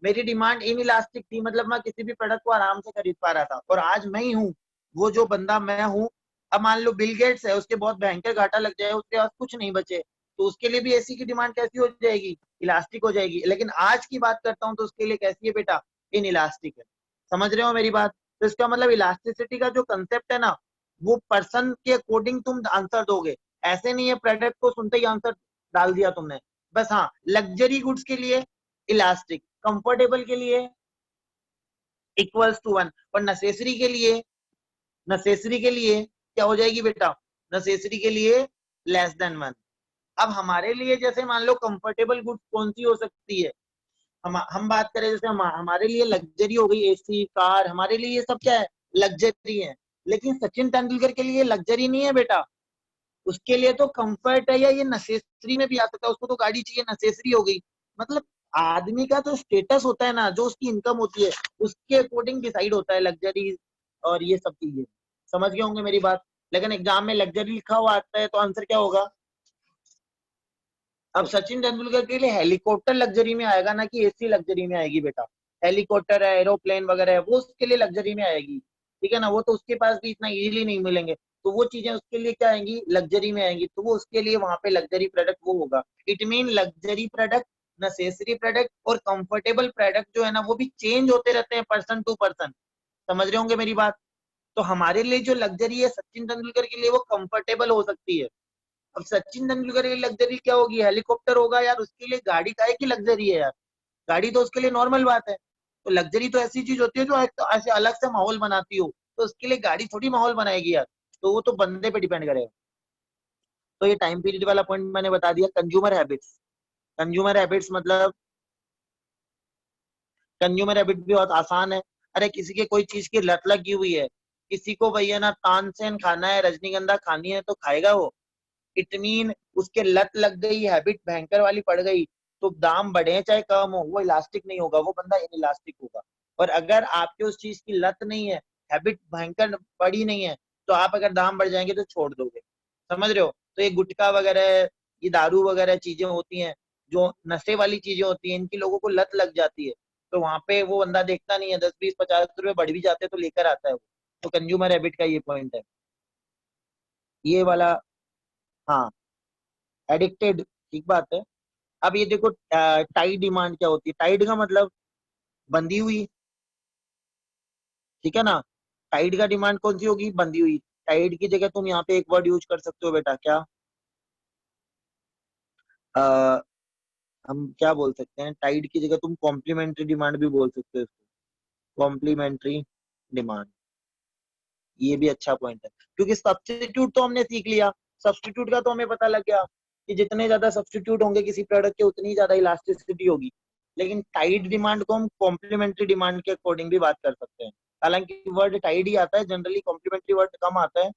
मेरी डिमांड इन इलास्टिक थी, मतलब मैं किसी भी प्रोडक्ट को आराम से खरीद पा रहा था, और आज मैं ही हूँ वो जो बंदा मैं हूँ। अब मान लो बिल गेट्स है, उसके बहुत भयंकर घाटा लग जाए, उसके पास कुछ नहीं बचे, तो उसके लिए भी एसी की डिमांड कैसी हो जाएगी, इलास्टिक हो जाएगी। लेकिन आज की बात करता हूँ तो उसके लिए कैसी है बेटा, इन इलास्टिक है। समझ रहे हो मेरी बात? तो इसका मतलब इलास्टिसिटी का जो कंसेप्ट है ना, वो पर्सन के अकॉर्डिंग तुम आंसर दोगे, ऐसे नहीं है प्रोडक्ट को सुनते ही आंसर डाल दिया तुमने बस। हाँ, लग्जरी गुड्स के लिए इलास्टिक, कंफर्टेबल के लिए इक्वल्स टू 1, और नेसेसरी के लिए क्या हो जाएगी बेटा, नेसेसरी के लिए लेस देन 1। अब हमारे लिए जैसे मान लो कंफर्टेबल गुड्स कौन सी हो सकती है, हम बात करें जैसे हमारे लिए लग्जरी हो गई एसी कार, हमारे लिए ये सब क्या है, लग्जरी है। लेकिन सचिन तेंदुलकर के लिए लग्जरी नहीं है बेटा, उसके लिए तो कंफर्ट है, या ये नेसेसरी में भी आ सकता है, उसको तो गाड़ी चाहिए, नेसेसरी हो गई। मतलब आदमी का जो स्टेटस होता है ना, जो उसकी इनकम होती है, उसके अकॉर्डिंग डिसाइड होता है लग्जरी और ये सब चीजें। समझ गए होंगे मेरी बात। लेकिन एग्जाम में लग्जरी लिखा हुआ आता है तो आंसर क्या होगा? अब सचिन तेंदुलकर के लिए हेलीकॉप्टर लग्जरी में आएगा ना कि एसी लग्जरी में आएगी बेटा। हेलीकॉप्टर है, एरोप्लेन वगैरह है, वो उसके लिए लग्जरी में आएगी। ठीक है ना, वो तो उसके पास भी इतना इजीली नहीं मिलेंगे, तो वो चीजें उसके लिए क्या आएंगी? लग्जरी में आएंगी, तो वो उसके लिए वहां पे लग्जरी प्रोडक्ट वो होगा। It mean luxury product, necessary product और कंफर्टेबल प्रोडक्ट जो है ना, वो भी चेंज होते रहते हैं पर्सन टू पर्सन। समझ रहे होंगे मेरी बात। तो हमारे लिए जो लग्जरी है सचिन तेंदुलकर के लिए वो कंफर्टेबल हो सकती है। अब सचिन तेंदुलकर की लग्जरी क्या होगी? हेलीकॉप्टर होगा यार, उसके लिए गाड़ी काहे की लग्जरी है यार? गाड़ी तो उसके लिए नॉर्मल बात है। तो लग्जरी तो ऐसी चीज होती है जो एक तो ऐसे अलग से माहौल बनाती हो, तो उसके लिए गाड़ी थोड़ी माहौल बनाएगी यार। तो वो तो बंदे पे डिपेंड करेगा। तो ये टाइम पीरियड वाला पॉइंट मैंने बता दिया। कंज्यूमर हैबिट्स, कंज्यूमर हैबिट्स मतलब कंज्यूमर हैबिट भी बहुत आसान है। अरे किसी के कोई चीज की लत लगी हुई है, किसी को भैया ना तानसेन खाना है, रजनीगंधा खानी है, तो खाएगा वो। इट मीन उसके लत लग गई, हैबिट भयंकर वाली पड़ गई, तो दाम बढ़े चाहे कम हो, वो इलास्टिक नहीं होगा, वो बंदा इनइलास्टिक होगा। और अगर आपके उस चीज की लत नहीं है, हैबिट भयंकर पड़ी नहीं है, तो आप अगर दाम बढ़ जाएंगे तो छोड़ दोगे। समझ रहे हो? तो ये गुटखा वगैरह, ये दारू वगैरह चीजें होती हैं, जो नशे वाली चीजें होती हैं, इनकी लोगों को लत लग जाती है। तो वहां पे वो बंदा देखता नहीं है, 10 20 50 रुपए बढ़ भी जाते हैं तो लेकर आता है वो। तो कंज्यूमर हैबिट का ये पॉइंट है, ये वाला। हाँ, एडिक्टेड, ठीक बात है। अब ये देखो, टाइट डिमांड क्या होती है? टाइट का मतलब बंधी हुई। ठीक है ना, टाइट का डिमांड कौन सी होगी? बंधी हुई। टाइट की जगह तुम यहाँ पे एक वर्ड यूज कर सकते हो बेटा, क्या? आ, हम क्या बोल सकते हैं? टाइट की जगह तुम कॉम्प्लीमेंट्री डिमांड भी बोल सकते हो इसको। कॉम्प्लीमेंट्री डिमांड, ये भी अच्छा पॉइंट है, क्योंकि सब्स्टिट्यूट तो हमने सीख लिया। सब्स्टिट्यूट का तो हमें पता लग गया कि जितने ज्यादा सब्स्टिट्यूट होंगे किसी प्रोडक्ट के, उतनी ज्यादा इलास्टिसिटी होगी। लेकिन टाइट डिमांड को हम कॉम्प्लीमेंट्री डिमांड के अकॉर्डिंग भी बात कर सकते हैं। हालांकि वर्ड टाइट ही आता है जनरली, कॉम्प्लीमेंट्री वर्ड कम आता है।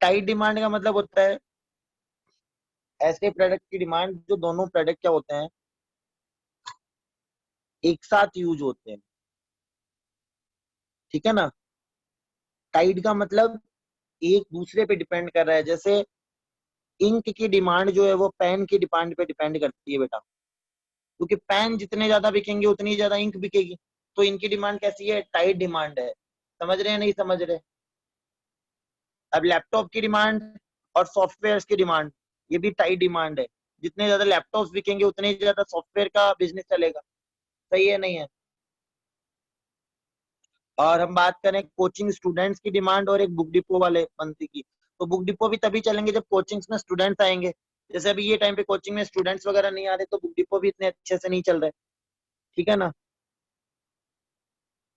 टाइट डिमांड का मतलब होता है ऐसे प्रोडक्ट की डिमांड जो दोनों प्रोडक्ट क्या होते हैं, एक साथ यूज होते हैं। ठीक है ना, टाइट का मतलब एक दूसरे पे डिपेंड कर रहा है। जैसे इंक की डिमांड जो है वो पेन की डिमांड पे डिपेंड करती है बेटा, क्योंकि पेन जितने ज्यादा बिकेंगे उतनी ज्यादा इंक बिकेगी। तो इनकी डिमांड कैसी है? टाइट डिमांड है। समझ रहे हैं नहीं समझ रहे? अब लैपटॉप की डिमांड और सॉफ्टवेयर की डिमांड, ये भी टाइट डिमांड है। जितने ज्यादा लैपटॉप बिकेंगे उतने ज्यादा सॉफ्टवेयर का बिजनेस चलेगा। सही है नहीं है? और हम बात करें कोचिंग स्टूडेंट्स की डिमांड और एक बुक डिपो वाले बंदी की, तो बुक डिपो भी तभी चलेंगे जब कोचिंग्स में स्टूडेंट्स आएंगे। जैसे अभी ये टाइम पे कोचिंग में स्टूडेंट्स वगैरह नहीं आ रहे, तो बुक डिपो भी इतने अच्छे से नहीं चल रहे। ठीक है ना।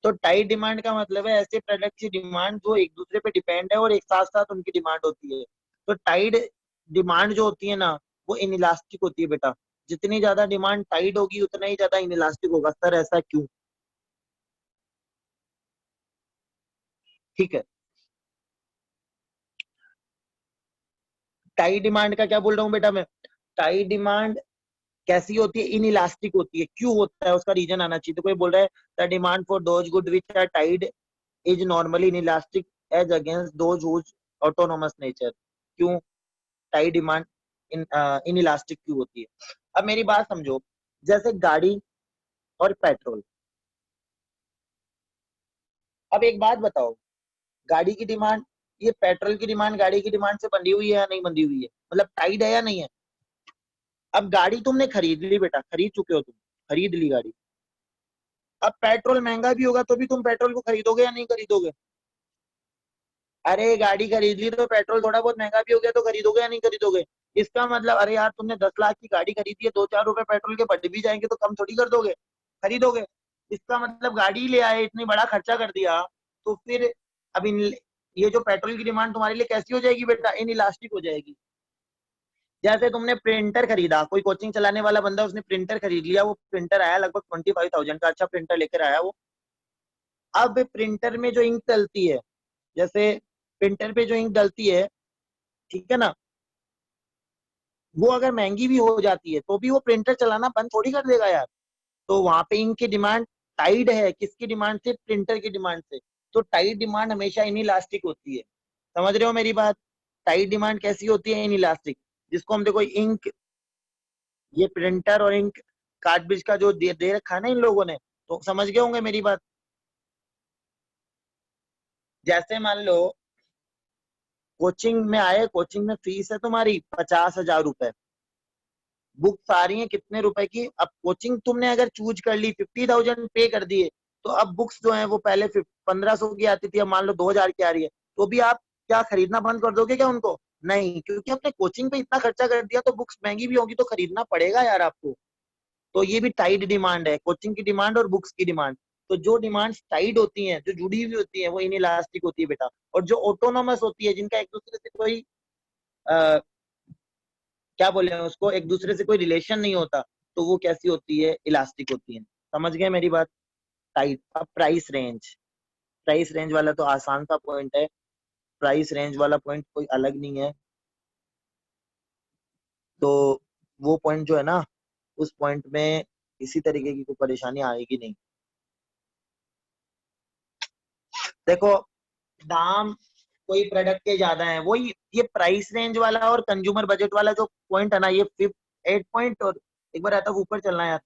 तो टाइट डिमांड का मतलब है ऐसे प्रोडक्ट की डिमांड जो एक दूसरे पे डिपेंड है और एक साथ साथ उनकी डिमांड होती है। तो टाइट डिमांड जो होती है ना, वो इनइलास्टिक होती है बेटा। जितनी ज्यादा डिमांड टाइट होगी उतना ही ज्यादा इनइलास्टिक होगा। सर ऐसा क्यों? ठीक है, टाइट डिमांड का क्या बोल रहा हूँ बेटा मैं? टाइट डिमांड कैसी होती है? इनइलास्टिक होती है। क्यों होता है उसका रीजन आना चाहिए। तो कोई बोल रहा है the demand for those good which are tied is normally inelastic as against those whose autonomous nature. क्यों टाइट डिमांड इनइलास्टिक क्यों होती है? अब मेरी बात समझो, जैसे गाड़ी और पेट्रोल। अब एक बात बताओ, गाड़ी की डिमांड, ये पेट्रोल की डिमांड गाड़ी की डिमांड से बंधी हुई है या नहीं बंधी हुई है? मतलब टाइट है या नहीं है? अब गाड़ी तुमने खरीद ली बेटा, खरीद चुके हो तुम, खरीद ली गाड़ी। अब पेट्रोल महंगा भी होगा तो भी तुम पेट्रोल को खरीदोगे या नहीं खरीदोगे? अरे गाड़ी खरीद ली तो पेट्रोल थोड़ा बहुत महंगा भी हो गया तो खरीदोगे या नहीं खरीदोगे? इसका मतलब अरे यार तुमने 10 लाख की गाड़ी खरीदी है, 2 4 रुपए पेट्रोल के बढ़ भी जाएंगे तो कम थोड़ी कर दोगे, खरीदोगे। इसका मतलब गाड़ी ले आए, इतनी बड़ा खर्चा कर दिया, तो फिर अब इन ये जो पेट्रोल की डिमांड तुम्हारे लिए कैसी हो जाएगी बेटा? इन इलास्टिक हो जाएगी। जैसे तुमने प्रिंटर खरीदा, कोई कोचिंग चलाने वाला बंदा उसने प्रिंटर खरीद लिया, वो प्रिंटर आया लगभग 25,000 का, अच्छा प्रिंटर लेकर आया वो। अब प्रिंटर में जो इंक चलती है, जैसे प्रिंटर पे जो इंक डलती है, ठीक है ना, वो अगर महंगी भी हो जाती है तो भी वो प्रिंटर चलाना बंद थोड़ी कर देगा यार। तो वहां पे इंक की डिमांड टाइड है, किसकी डिमांड से? प्रिंटर की डिमांड से। तो टाइड डिमांड हमेशा इनइलास्टिक होती है, समझ रहे हो मेरी बात? टाइड डिमांड कैसी होती है? इनइलास्टिक। जिसको हम देखो इंक, ये प्रिंटर और इंक कार्ट्रिज का जो दे रखा है ना इन लोगों ने, तो समझ गए होंगे मेरी बात। जैसे मान लो कोचिंग में आए, कोचिंग में फीस है तुम्हारी 50,000 रुपए, बुक्स आ रही है कितने रुपए की? अब कोचिंग तुमने अगर चूज कर ली, 50,000 पे कर दिए, तो अब बुक्स जो है वो पहले 1500 की आती थी, अब मान लो 2000 की आ रही है, तो भी आप क्या खरीदना बंद कर दोगे क्या उनको? नहीं, क्योंकि अपने कोचिंग पे इतना खर्चा कर दिया तो बुक्स महंगी भी होगी तो खरीदना पड़ेगा यार आपको। तो ये भी टाइड डिमांड है, कोचिंग की डिमांड और बुक्स की डिमांड। तो जो डिमांड टाइड होती हैं, जो जुड़ी हुई होती है, वो इनइलास्टिक होती है बेटा। और जो ऑटोनोमस होती है, जिनका एक दूसरे से कोई क्या बोले हैं उसको, एक दूसरे से कोई रिलेशन नहीं होता, तो वो कैसी होती है? इलास्टिक होती है। समझ गए मेरी बात? टाइट। अब प्राइस रेंज, प्राइस रेंज वाला तो आसान सा पॉइंट है, प्राइस रेंज वाला पॉइंट कोई अलग नहीं है। तो वो पॉइंट जो है ना, उस पॉइंट में किसी तरीके की कोई परेशानी आएगी नहीं। देखो, दाम कोई प्रोडक्ट के ज्यादा है, वही ये प्राइस रेंज वाला और कंज्यूमर बजट वाला जो पॉइंट है ना, ये 8 पॉइंट, और एक बार आता ऊपर चलना है यार,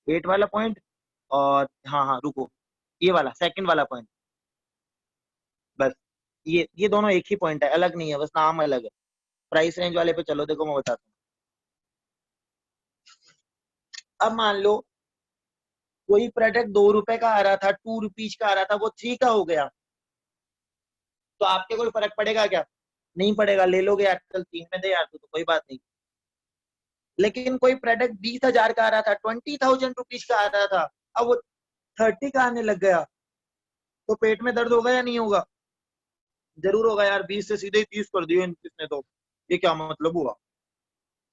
8 वाला पॉइंट, और हाँ हाँ रुको, ये वाला सेकंड वाला पॉइंट, बस ये दोनों एक ही पॉइंट है, अलग नहीं है, बस नाम अलग है। प्राइस रेंज वाले पे चलो, देखो मैं बताता हूँ। अब मान लो कोई प्रोडक्ट 2 रुपए का आ रहा था, 2 रुपीज का आ रहा था, वो 3 का हो गया, तो आपके कोई फर्क पड़ेगा क्या? नहीं पड़ेगा, ले लोगे यार, चल 3 में दे यार तो कोई बात नहीं। लेकिन कोई प्रोडक्ट 20,000 का आ रहा था, 20,000 रुपीज का आ रहा था, अब वो 30 का आने लग गया, तो पेट में दर्द होगा या नहीं होगा? जरूर होगा यार, 20 से सीधे ही 30 कर दिए किसने, तो ये क्या मतलब हुआ?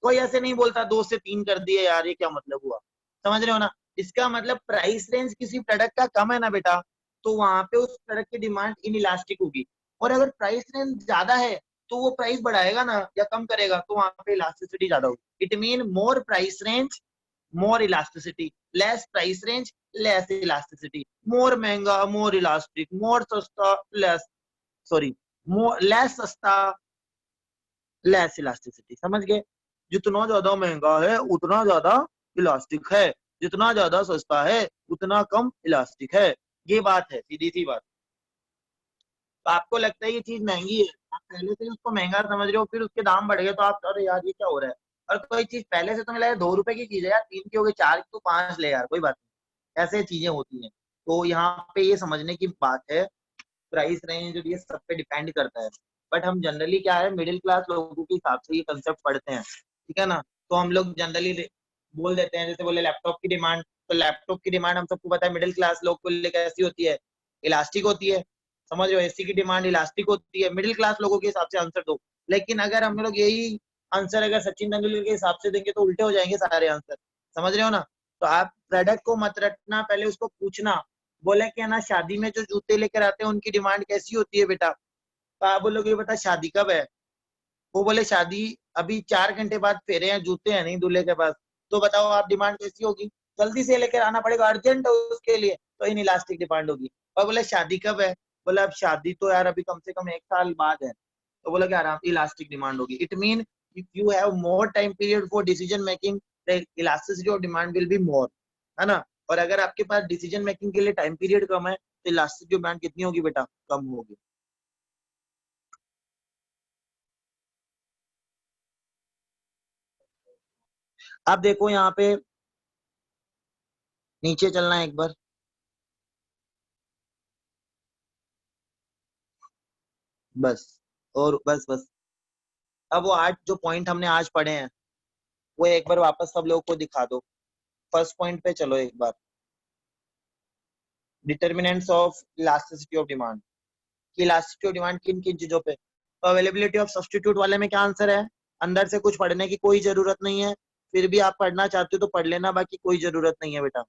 कोई ऐसे नहीं बोलता 2 से 3 कर दिए यार, ये क्या मतलब हुआ? समझ रहे हो ना? इसका मतलब प्राइस रेंज किसी प्रोडक्ट का कम है ना बेटा, तो वहां पे उस प्रोडक्ट की डिमांड इनइलास्टिक होगी। और अगर प्राइस रेंज ज्यादा है तो वो प्राइस बढ़ाएगा ना या कम करेगा, तो वहां पे इलास्टिसिटी ज्यादा होगी। It mean more price range more elasticity, less price range less elasticity, more महंगा मोर इलास्टिक, मोर सस्ता लेस, सॉरी, मोर लेस सस्ता लेस इलास्टिसिटी। समझ गए? जितना ज्यादा महंगा है उतना ज्यादा इलास्टिक है, जितना ज्यादा सस्ता है उतना कम इलास्टिक है। ये बात है, सीधी सी बात। तो आपको लगता है ये चीज महंगी है, आप पहले से ही उसको महंगा समझ रहे हो, फिर उसके दाम बढ़ गए तो आप, अरे यार ये क्या हो रहा है? और कोई चीज पहले से तुम्हें लगा 2 रुपए की चीज है यार, 3 की हो गई, 4 की तो 5 ले यार, कोई बात नहीं, ऐसे चीजें होती हैं। तो यहाँ पे ये समझने की बात है, प्राइस रेंज ये सब पे डिपेंड करता है। बट हम जनरली क्या है, मिडिल क्लास लोगों के हिसाब से ये कंसेप्ट पढ़ते हैं, ठीक है ना? तो हम लोग जनरली बोल देते हैं, जैसे बोले लैपटॉप की डिमांड, तो लैपटॉप की डिमांड हम सबको पता है मिडिल क्लास लोग को लिए कैसी होती है? इलास्टिक होती है। समझ रहे हो? एसी की डिमांड इलास्टिक होती है, मिडिल क्लास लोगों के हिसाब से आंसर दो। लेकिन अगर हम लोग यही आंसर अगर सचिन तेंदुलकर के हिसाब से देंगे तो उल्टे हो जाएंगे सारे आंसर। समझ रहे हो ना? तो आप प्रोडक्ट को मत रटना, पहले उसको पूछना। बोले कि ना शादी में जो जूते लेकर आते हैं उनकी डिमांड कैसी होती है बेटा? तो आप बोलोगे बेटा शादी कब है? वो बोले शादी अभी 4 घंटे बाद फेरे हैं, जूते हैं नहीं दूल्हे के पास। तो बताओ आप डिमांड कैसी होगी? जल्दी से लेकर आना पड़ेगा, अर्जेंट है उसके लिए, तो इन इलास्टिक डिमांड होगी। और बोले शादी कब है? बोले अब शादी तो यार अभी कम से कम 1 साल बाद है, तो बोला कि आराम इलास्टिक डिमांड होगी। It mean if you have more time period for decision making, the elasticity of demand will be more, है ना? और अगर आपके पास डिसीजन मेकिंग के लिए टाइम पीरियड कम है तो इलास्टिक डिमांड कितनी होगी बेटा? कम होगी। आप देखो यहाँ पे नीचे चलना है एक बार, बस, और बस बस। अब वो 8 जो पॉइंट हमने आज पढ़े हैं वो एक बार वापस सब लोगों को दिखा दो। फर्स्ट पॉइंट पे चलो एक बार, determinants of elasticity of demand. कि इलास्टिसिटी ऑफ डिमांड किन किन चीजों पे? तो अवेलेबिलिटी ऑफ सब्स्टिट्यूट वाले में क्या आंसर है? अंदर से कुछ पढ़ने की कोई जरूरत नहीं है, फिर भी आप पढ़ना चाहते हो तो पढ़ लेना, बाकी कोई जरूरत नहीं है बेटा,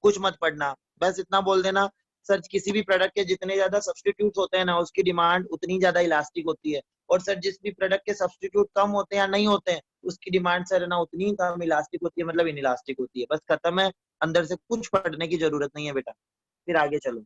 कुछ मत पढ़ना, बस इतना बोल देना सर किसी भी प्रोडक्ट के जितने ज्यादा सब्स्टिट्यूट होते हैं ना उसकी डिमांड उतनी ज्यादा इलास्टिक होती है, और सर जिस भी प्रोडक्ट के सब्स्टिट्यूट कम होते हैं या नहीं होते हैं उसकी डिमांड सर ना उतनी कम इलास्टिक होती है, मतलब इनइलास्टिक होती है। बस खत्म है, अंदर से कुछ पढ़ने की जरूरत नहीं है बेटा। फिर आगे चलो,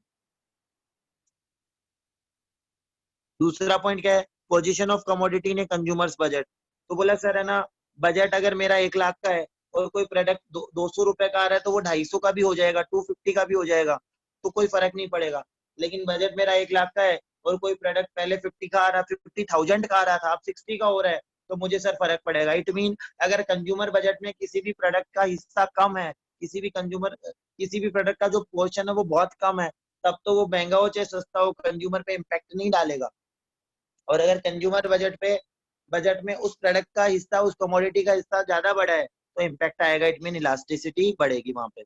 दूसरा पॉइंट क्या है, position of commodity in consumers budget. तो बोला सर है ना, बजट अगर मेरा 1 लाख का है और कोई प्रोडक्ट 200 रुपए का आ रहा है तो वो 250 का भी हो जाएगा, 250 का भी हो जाएगा, तो कोई फर्क नहीं पड़ेगा। लेकिन बजट मेरा 1 लाख का है और कोई प्रोडक्ट पहले 50 का आ रहा, 50,000 का आ रहा था, अब 60 का हो रहा है, तो मुझे सर फर्क पड़ेगा। इट मीन अगर कंज्यूमर बजट में किसी भी प्रोडक्ट का हिस्सा कम है, किसी भी प्रोडक्ट का जो पोर्शन है वो बहुत कम है, तब तो वो महंगा हो चाहे सस्ता हो कंज्यूमर पे इम्पैक्ट नहीं डालेगा। और अगर कंज्यूमर बजट में उस प्रोडक्ट का हिस्सा, उस कमोडिटी का हिस्सा ज्यादा बड़ा है तो इम्पैक्ट आएगा, इट मीन इलास्टिसिटी बढ़ेगी वहां पे।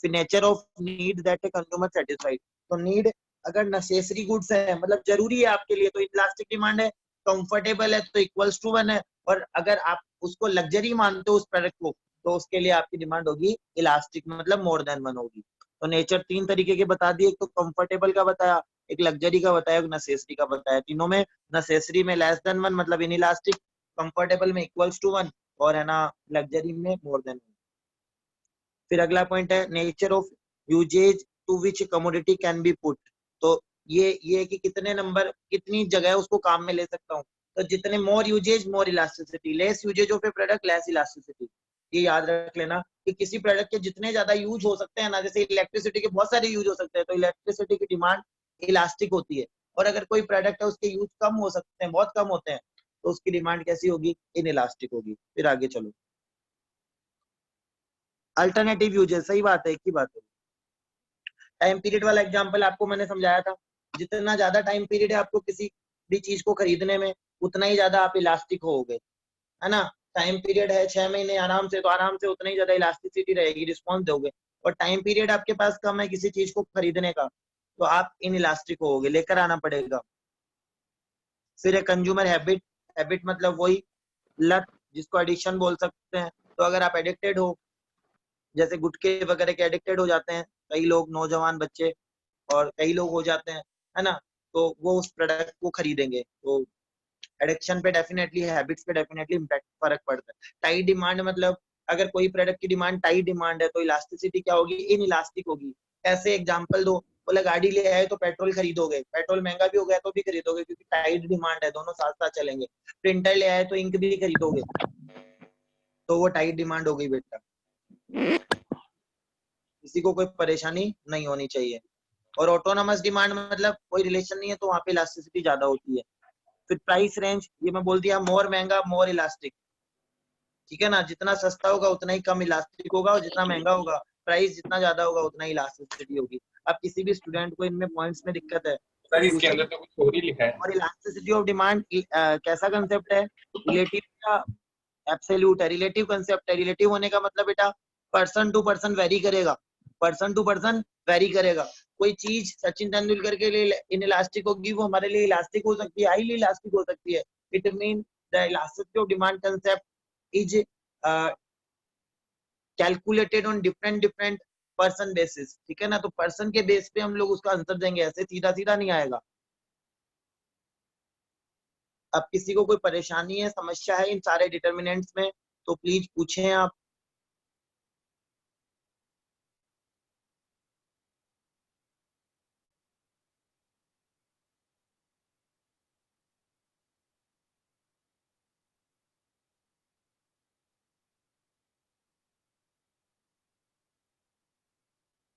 फिर nature of need that a consumer satisfied. तो नीड अगर नेसेसरी गुड्स है, मतलब जरूरी है आपके लिए, तो इलास्टिक डिमांड है। कंफर्टेबल है तो इक्वल्स टू 1 है, और अगर आप उसको लग्जरी मानते हो उस प्रोडक्ट को तो उसके लिए आपकी डिमांड होगी इलास्टिक, मतलब मोर देन 1 होगी। तो नेचर 3 तरीके के बता दिए, एक तो कंफर्टेबल का बताया, एक लग्जरी का बताया, एक नेसेसरी का बताया। तीनों में नेसेसरी में लेस देन 1 मतलब इन इलास्टिक, कंफर्टेबल में इक्वल्स टू 1, और है ना लग्जरी में मोर देन 1। फिर अगला पॉइंट है nature of usages to which commodity can be put. तो ये कि कितने नंबर कितनी जगह उसको काम में ले सकता हूँ। तो जितने more uses more elasticity, less uses of a product less elasticity. ये याद रख लेना कि किसी प्रोडक्ट के जितने ज्यादा यूज हो सकते हैं ना, जैसे इलेक्ट्रिसिटी के बहुत सारे यूज हो सकते हैं, तो इलेक्ट्रिसिटी की डिमांड इलास्टिक होती है। और अगर कोई प्रोडक्ट है उसके यूज कम हो सकते हैं, बहुत कम होते हैं, तो उसकी डिमांड कैसी होगी, इन इलास्टिक होगी। फिर आगे चलो, अल्टरनेटिव यूजेस, सही बात है, एक ही बात है। टाइम पीरियड वाला एग्जांपल आपको मैंने समझाया था, जितना ज्यादा टाइम पीरियड है आपको किसी भी चीज को खरीदने में, उतना ही ज्यादा आप इलास्टिक होगे, है ना। टाइम पीरियड है 6 महीने आराम से, तो आराम से उतना ही ज्यादा इलास्टिसिटी रहेगी, रिस्पॉन्स दोगे। और टाइम पीरियड आपके पास कम है किसी चीज को खरीदने का, तो आप इन इलास्टिक होगे, लेकर आना पड़ेगा। फिर है कंज्यूमर हैबिट। हैबिट मतलब वही लत, जिसको एडिक्शन बोल सकते हैं। तो अगर आप एडिक्टेड हो, जैसे गुटखे वगैरह के एडिक्टेड हो जाते हैं कई लोग, नौजवान बच्चे और कई लोग हो जाते हैं, है ना, तो वो उस प्रोडक्ट को खरीदेंगे। तो एडिक्शन पे डेफिनेटली, हैबिट्स पे डेफिनेटली इम्पैक्ट फर्क पड़ता है। टाइट डिमांड मतलब अगर कोई प्रोडक्ट की डिमांड टाइट डिमांड है तो इलास्टिसिटी क्या होगी, इन इलास्टिक होगी। ऐसे एग्जांपल दो, बोले गाड़ी ले आए तो पेट्रोल खरीदोगे, पेट्रोल महंगा भी हो गया तो भी खरीदोगे क्योंकि टाइट डिमांड है, दोनों साथ साथ चलेंगे। प्रिंटर ले आए तो इंक भी खरीदोगे, तो वो टाइट डिमांड हो गई बेटा। किसी को कोई परेशानी नहीं होनी चाहिए। और ऑटोनोमस डिमांड मतलब कोई रिलेशन नहीं है, तो वहां पे इलास्टिसिटी ज्यादा होती है। फिर प्राइस रेंज, ये मैं बोल दिया, मोर महंगा मोर इलास्टिक, ठीक है ना। जितना सस्ता होगा उतना ही कम इलास्टिक होगा, और जितना महंगा होगा, प्राइस जितना ज्यादा होगा उतना ही इलास्टिसिटी होगी। अब किसी भी स्टूडेंट को इनमें पॉइंट्स में दिक्कत है तो सर इसके पूछ अंदर सकते तो कुछ और ही लिखा है। हैं। और इलास्टिसिटी ऑफ डिमांड कैसा कंसेप्ट है, रिलेटिव या एब्सोल्यूट है। रिलेटिव कंसेप्ट है, रिलेटिव होने का मतलब बेटा पर्सन टू पर्सन वेरी करेगा, पर्सन टू पर्सन वेरी करेगा। कोई चीज सचिन तेंदुलकर के लिए इनइलास्टिक होगी, वो हमारे लिए इलास्टिक हो सकती है, हाईली इलास्टिक हो सकती है। It mean the elasticity of demand concept is calculated on different different person basis, ठीक है ना। तो पर्सन के बेस पे हम लोग उसका आंसर देंगे, ऐसे सीधा सीधा नहीं आएगा। अब किसी को कोई परेशानी है, समस्या है इन सारे डिटर्मिनेंट्स में, तो प्लीज पूछें आप।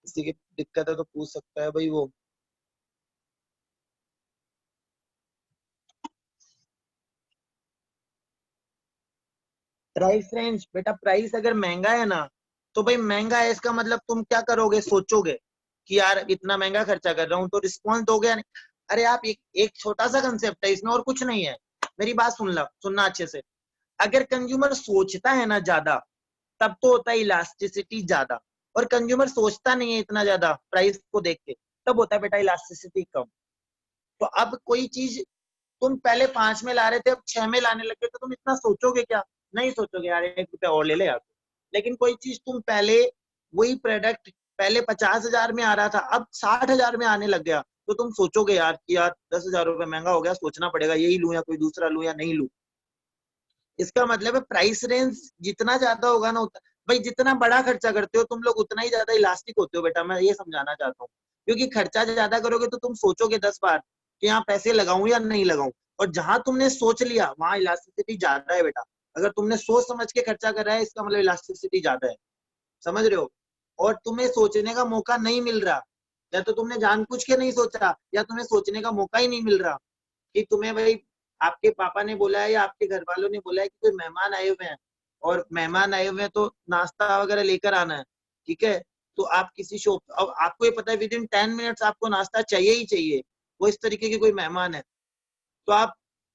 किसी की दिक्कत है तो पूछ सकता है भाई वो। प्राइस रेंज बेटा, प्राइस अगर महंगा है ना, तो भाई महंगा है इसका मतलब तुम क्या करोगे, सोचोगे कि यार इतना महंगा खर्चा कर रहा हूँ, तो रिस्पॉन्स दोगे या नहीं। अरे आप एक छोटा सा कंसेप्ट है इसमें, और कुछ नहीं है। मेरी बात सुनना अच्छे से। अगर कंज्यूमर सोचता है ना ज्यादा, तब तो होता है इलास्टिसिटी ज्यादा। और कंज्यूमर सोचता नहीं है इतना ज्यादा प्राइस को देख के, तब होता है बेटा इलास्टिसिटी कम। तो अब कोई चीज तुम पहले 5 में ला रहे थे, अब 6 में लाने लगे, तो तुम इतना सोचोगे क्या, नहीं सोचोगे यार 1 रुपया और ले ले यार। लेकिन कोई चीज तुम पहले वही प्रोडक्ट पहले 50,000 में आ रहा था, अब 60,000 में आने लग गया, तो तुम सोचोगे यार कि यार 10,000 रुपए महंगा हो गया, सोचना पड़ेगा यही लूं या कोई दूसरा लूं या नहीं लूं। इसका मतलब है प्राइस रेंज जितना ज्यादा होगा ना, भाई जितना बड़ा खर्चा करते हो तुम लोग उतना ही ज्यादा इलास्टिक होते हो बेटा, मैं ये समझाना चाहता हूँ। क्योंकि खर्चा ज्यादा करोगे तो तुम सोचोगे 10 बार कि यहाँ पैसे लगाऊं या नहीं लगाऊं, और जहां तुमने सोच लिया वहां इलास्टिसिटी ज्यादा है बेटा। अगर तुमने सोच समझ के खर्चा करा है इसका मतलब इलास्टिसिटी ज्यादा है, समझ रहे हो। और तुम्हें सोचने का मौका नहीं मिल रहा, या तो तुमने जानबूझ के नहीं सोचा या तुम्हें सोचने का मौका ही नहीं मिल रहा कि तुम्हें भाई आपके पापा ने बोला है या आपके घर वालों ने बोला है कि कोई मेहमान आए हुए हैं और मेहमान आए हुए हैं तो नाश्ता वगैरह लेकर आना है, ठीक है। तो आप किसी शॉप, अब आपको ये पता है विद इन 10 मिनट्स आपको नाश्ता चाहिए ही चाहिए, वो इस तरीके के कोई मेहमान है, तो आप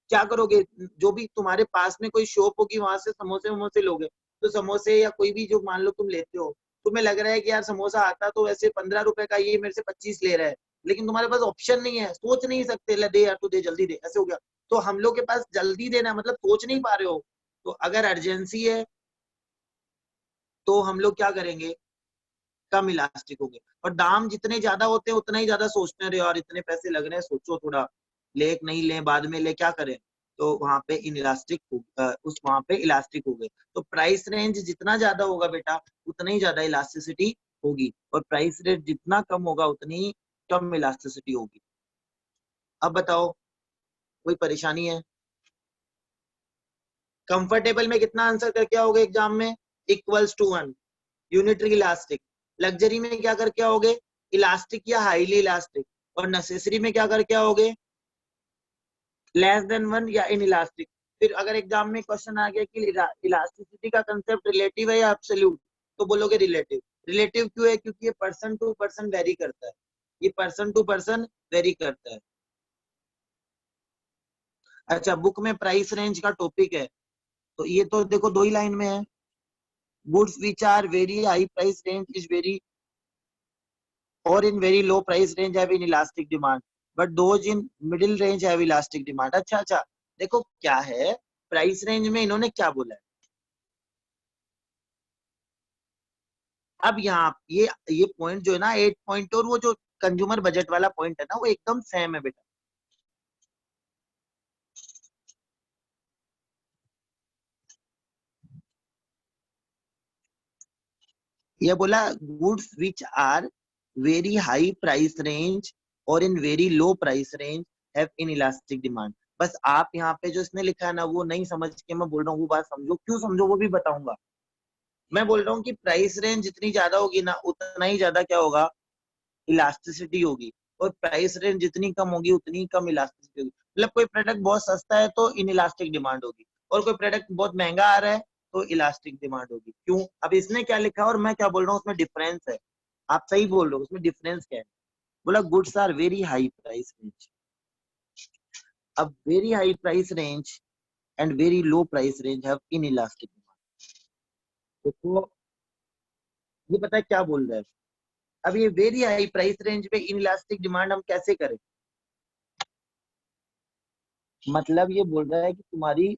क्या करोगे, जो भी तुम्हारे पास में कोई शॉप होगी वहां से समोसे वमोसे लोगे। तो समोसे या कोई भी जो मान लो तुम लेते हो, तुम्हें लग रहा है कि यार समोसा आता तो वैसे 15 रुपए का, ये मेरे से 25 ले रहा है, लेकिन तुम्हारे पास ऑप्शन नहीं है, सोच नहीं सकते, ले दे यार तू दे जल्दी दे, ऐसे हो गया। तो हम लोग के पास जल्दी देना मतलब सोच नहीं पा रहे हो, तो अगर अर्जेंसी है तो हम लोग क्या करेंगे, कम इलास्टिक होंगे। और दाम जितने ज्यादा होते हैं उतना ही ज्यादा सोचते हैं, यार इतने पैसे लग रहे हैं, सोचो थोड़ा, ले नहीं ले बाद में ले क्या करें, तो वहां पे इनइलास्टिक वहां पे इलास्टिक हो गए। तो प्राइस रेंज जितना ज्यादा होगा बेटा उतना ही ज्यादा इलास्टिसिटी होगी, और प्राइस रेंज जितना कम होगा उतनी ही कम इलास्टिसिटी होगी। अब बताओ कोई परेशानी है? कंफर्टेबल में कितना आंसर करके आओगे एग्जाम में, equals to 1 unitary elastic. Luxury में क्या करके आओगे, इलास्टिक या हाईली इलास्टिक। और नेसेसरी में क्या करके आओगे, लेस देन 1 या इन इलास्टिक। फिर अगर एग्जाम में क्वेश्चन आ गया कि इलास्टिसिटी का कंसेप्ट रिलेटिव है या एब्सोल्यूट, तो बोलोगे रिलेटिव। रिलेटिव क्यों है, क्योंकि ये पर्सन टू पर्सन वेरी करता है, ये पर्सन टू पर्सन वेरी करता है। अच्छा, बुक में प्राइस रेंज का टॉपिक है, तो ये तो देखो 2 ही लाइन में है, goods which are very high price range is very or in very low price range have inelastic demand, but those in middle range have elastic demand। अच्छा, देखो क्या है, प्राइस रेंज में इन्होंने क्या बोला है। अब यहाँ ये पॉइंट जो है ना 8 पॉइंट और वो जो कंज्यूमर बजट वाला पॉइंट है ना, वो एकदम सेम है बेटा। ये बोला goods which are very high price range और in very low price range have inelastic demand. बस आप यहाँ पे जो इसने लिखा है ना वो नहीं समझ के मैं बोल रहा हूँ, वो बात समझो, क्यों समझो वो भी बताऊंगा। मैं बोल रहा हूँ कि प्राइस रेंज जितनी ज्यादा होगी ना उतना ही ज्यादा क्या होगा, इलास्टिसिटी होगी, और प्राइस रेंज जितनी कम होगी उतनी कम इलास्टिसिटी होगी। मतलब कोई प्रोडक्ट बहुत सस्ता है तो इन इलास्टिक डिमांड होगी, और कोई प्रोडक्ट बहुत महंगा आ रहा है तो इलास्टिक डिमांड होगी। क्यों, अब इसने क्या लिखा है और मैं क्या बोल रहा हूँ उसमें डिफरेंस है। आप सही बोल रहे हो, उसमें डिफरेंस क्या है। बोला goods are very high price range, अब very high price range and very low price range have inelastic demand. तो ये पता है क्या बोल रहा है, अब ये वेरी हाई प्राइस रेंज पे इन इलास्टिक डिमांड हम कैसे करें। मतलब ये बोल रहा है कि तुम्हारी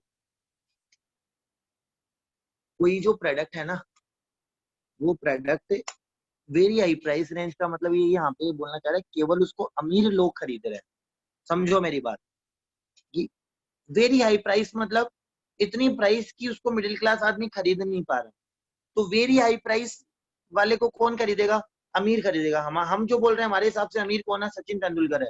कोई जो प्रोडक्ट है ना, वो product very high price range का मतलब ये यहाँ पे बोलना चाह रहा है केवल उसको अमीर लोग खरीद रहे हैं। समझो मेरी बात कि वेरी हाई प्राइस मतलब इतनी प्राइस की उसको मिडिल क्लास आदमी खरीद नहीं पा रहा, तो वेरी हाई प्राइस वाले को कौन खरीदेगा, अमीर खरीदेगा। हम जो बोल रहे हैं हमारे हिसाब से अमीर कौन है, सचिन तेंदुलकर है।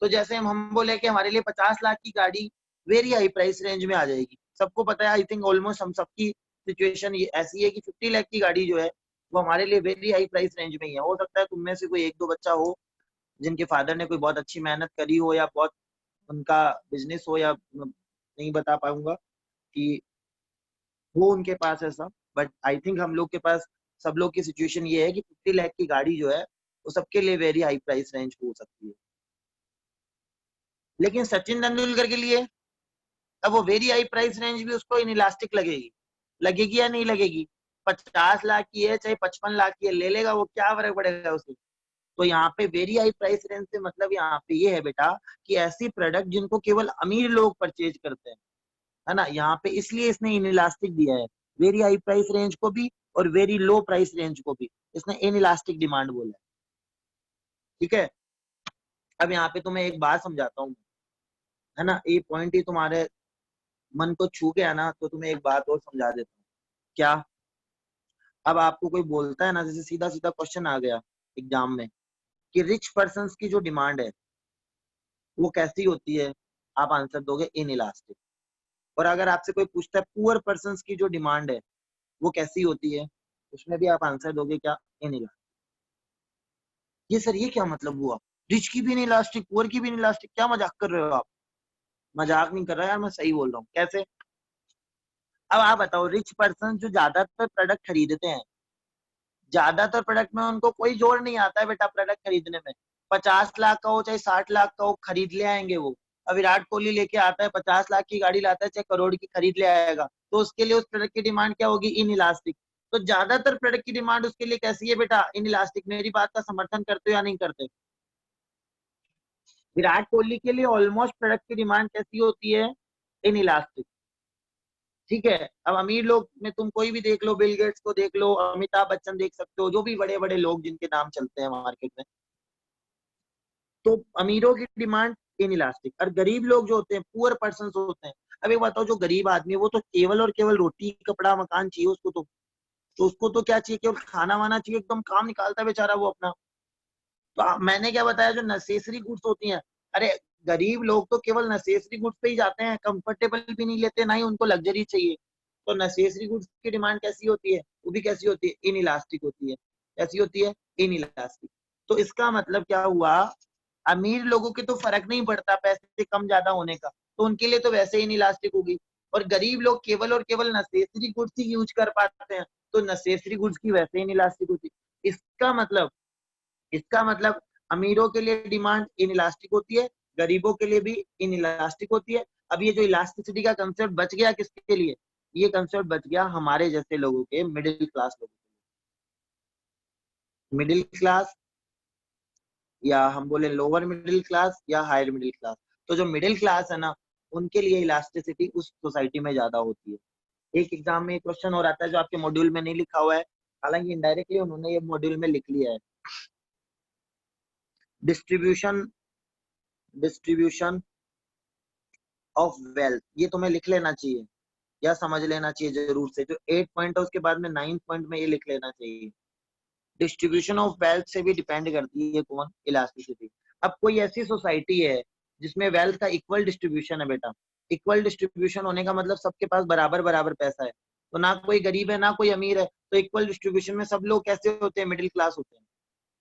तो जैसे हम बोले कि हमारे लिए 50 लाख की गाड़ी वेरी हाई प्राइस रेंज में आ जाएगी, सबको पता है, आई थिंक ऑलमोस्ट हम सबकी सिचुएशन ये ऐसी है कि 50 लाख की गाड़ी जो है वो हमारे लिए वेरी हाई प्राइस रेंज में ही है। हो सकता है तुम में से कोई 1-2 बच्चा हो जिनके फादर ने कोई बहुत अच्छी मेहनत करी हो या बहुत उनका बिजनेस हो, या नहीं बता पाऊंगा कि वो उनके पास है सब, बट आई थिंक हम लोग के पास सब लोग की सिचुएशन ये है कि 50 लाख की गाड़ी जो है वो सबके लिए वेरी हाई प्राइस रेंज हो सकती है। लेकिन सचिन तेंदुलकर के लिए अब वो वेरी हाई प्राइस रेंज भी उसको इनइलास्टिक लगेगी, लगेगी या नहीं लगेगी। 50 लाख की है चाहे 55 लाख की है, ले लेगा वो, क्या फर्क पड़ेगा उसे। तो यहाँ पे वेरी हाई प्राइस रेंज से मतलब यहाँ पे ये है बेटा कि ऐसी प्रोडक्ट जिनको केवल अमीर लोग परचेज करते हैं, है ना, यहाँ पे इसलिए इसने इनइलास्टिक दिया है वेरी हाई प्राइस रेंज को भी और वेरी लो प्राइस रेंज को भी। इसने इनइलास्टिक डिमांड बोला है। ठीक है, अब यहाँ पे तुम्हें एक बात समझाता हूँ, है ना, ये पॉइंट ही तुम्हारे मन को छू गया ना, तो तुम्हें एक बात और समझा देता हूँ। क्या? अब आपको कोई बोलता है ना, जैसे सीधा सीधा क्वेश्चन आ गया एग्जाम में कि रिच पर्संस की जो डिमांड है वो कैसी होती है, आप आंसर दोगे इनइलास्टिक। और अगर आपसे कोई पूछता है पुअर पर्संस की जो डिमांड है वो कैसी होती है, उसमें भी आप आंसर दोगे क्या, इनइलास्टिक। ये सर ये क्या मतलब हुआ, रिच की भी इनइलास्टिक पुअर की भी इनइलास्टिक, क्या मजाक कर रहे हो आप? मजाक नहीं कर रहा यार, मैं सही बोल रहा हूँ। कैसे? अब आप बताओ, रिच पर्सन जो ज्यादातर प्रोडक्ट खरीदते हैं, ज्यादातर प्रोडक्ट में उनको कोई जोर नहीं आता है बेटा प्रोडक्ट खरीदने में। 50 लाख का हो चाहे 60 लाख का हो, खरीद ले आएंगे वो। अब विराट कोहली लेके आता है 50 लाख की गाड़ी लाता है, चाहे करोड़ की खरीद ले आएगा, तो उसके लिए उस प्रोडक्ट की डिमांड क्या होगी, इन इलास्टिक। तो ज्यादातर प्रोडक्ट की डिमांड उसके लिए कैसी है बेटा, इन इलास्टिक। मेरी बात का समर्थन करते हो या नहीं करते? विराट कोहली के लिए ऑलमोस्ट प्रोडक्ट की डिमांड कैसी होती है, इन इलास्टिक। ठीक है, अब अमीर लोग में तुम कोई भी देख लो, बिल गेट्स को देख लो, अमिताभ बच्चन देख सकते हो, जो भी बड़े बड़े लोग जिनके नाम चलते हैं मार्केट में, तो अमीरों की डिमांड इन इलास्टिक। और गरीब लोग जो होते हैं, पुअर पर्सन होते हैं, अब एक बताओ, जो गरीब आदमी है वो तो केवल और केवल रोटी कपड़ा मकान चाहिए उसको, तो उसको तो क्या चाहिए, केवल खाना वाना चाहिए, एकदम काम निकालता है बेचारा वो अपना। तो मैंने क्या बताया, जो नेसेसरी गुड्स होती हैं, अरे गरीब लोग तो केवल नेसेसरी गुड्स पे ही जाते हैं, कंफर्टेबल भी नहीं लेते, ना ही उनको लग्जरी चाहिए। तो नेसेसरी गुड्स की डिमांड कैसी होती है, वो भी कैसी होती है, इन इलास्टिक होती है। कैसी होती है, इन इलास्टिक। तो इसका मतलब क्या हुआ, अमीर लोगों के तो फर्क नहीं पड़ता पैसे कम ज्यादा होने का, तो उनके लिए तो वैसे ही इन इलास्टिक होगी। और गरीब लोग केवल और केवल नेसेसरी गुड्स ही यूज कर पाते हैं, तो नेसेसरी गुड्स की वैसे ही इन इलास्टिक होती है। इसका मतलब अमीरों के लिए डिमांड इन इलास्टिक होती है, गरीबों के लिए भी इन इलास्टिक होती है। अब ये जो इलास्टिसिटी का कंसेप्ट बच गया किसके लिए, ये कंसेप्ट बच गया हमारे जैसे लोगों के, मिडिल क्लास लोगों के। मिडिल क्लास, या हम बोले लोअर मिडिल क्लास या हायर मिडिल क्लास, तो जो मिडिल क्लास है ना, उनके लिए इलास्टिसिटी उस सोसाइटी में ज्यादा होती है। एक एग्जाम में क्वेश्चन और आता है जो आपके मॉड्यूल में नहीं लिखा हुआ है, हालांकि इनडायरेक्टली उन्होंने ये मॉड्यूल में लिख लिया है। डिस्ट्रीब्यूशन डिस्ट्रीब्यूशन ऑफ वेल्थ, ये तुम्हें लिख लेना चाहिए या समझ लेना चाहिए जरूर से। जो 8 पॉइंट है उसके बाद में 9 पॉइंट में ये लिख लेना चाहिए। डिस्ट्रीब्यूशन ऑफ वेल्थ से भी डिपेंड करती है कौन, इलास्टिसिटी। अब कोई ऐसी सोसाइटी है जिसमें वेल्थ का इक्वल डिस्ट्रीब्यूशन है बेटा, इक्वल डिस्ट्रीब्यूशन होने का मतलब सबके पास बराबर बराबर पैसा है, तो ना कोई गरीब है ना कोई अमीर है, तो इक्वल डिस्ट्रीब्यूशन में सब लोग कैसे होते हैं, मिडिल क्लास होते हैं।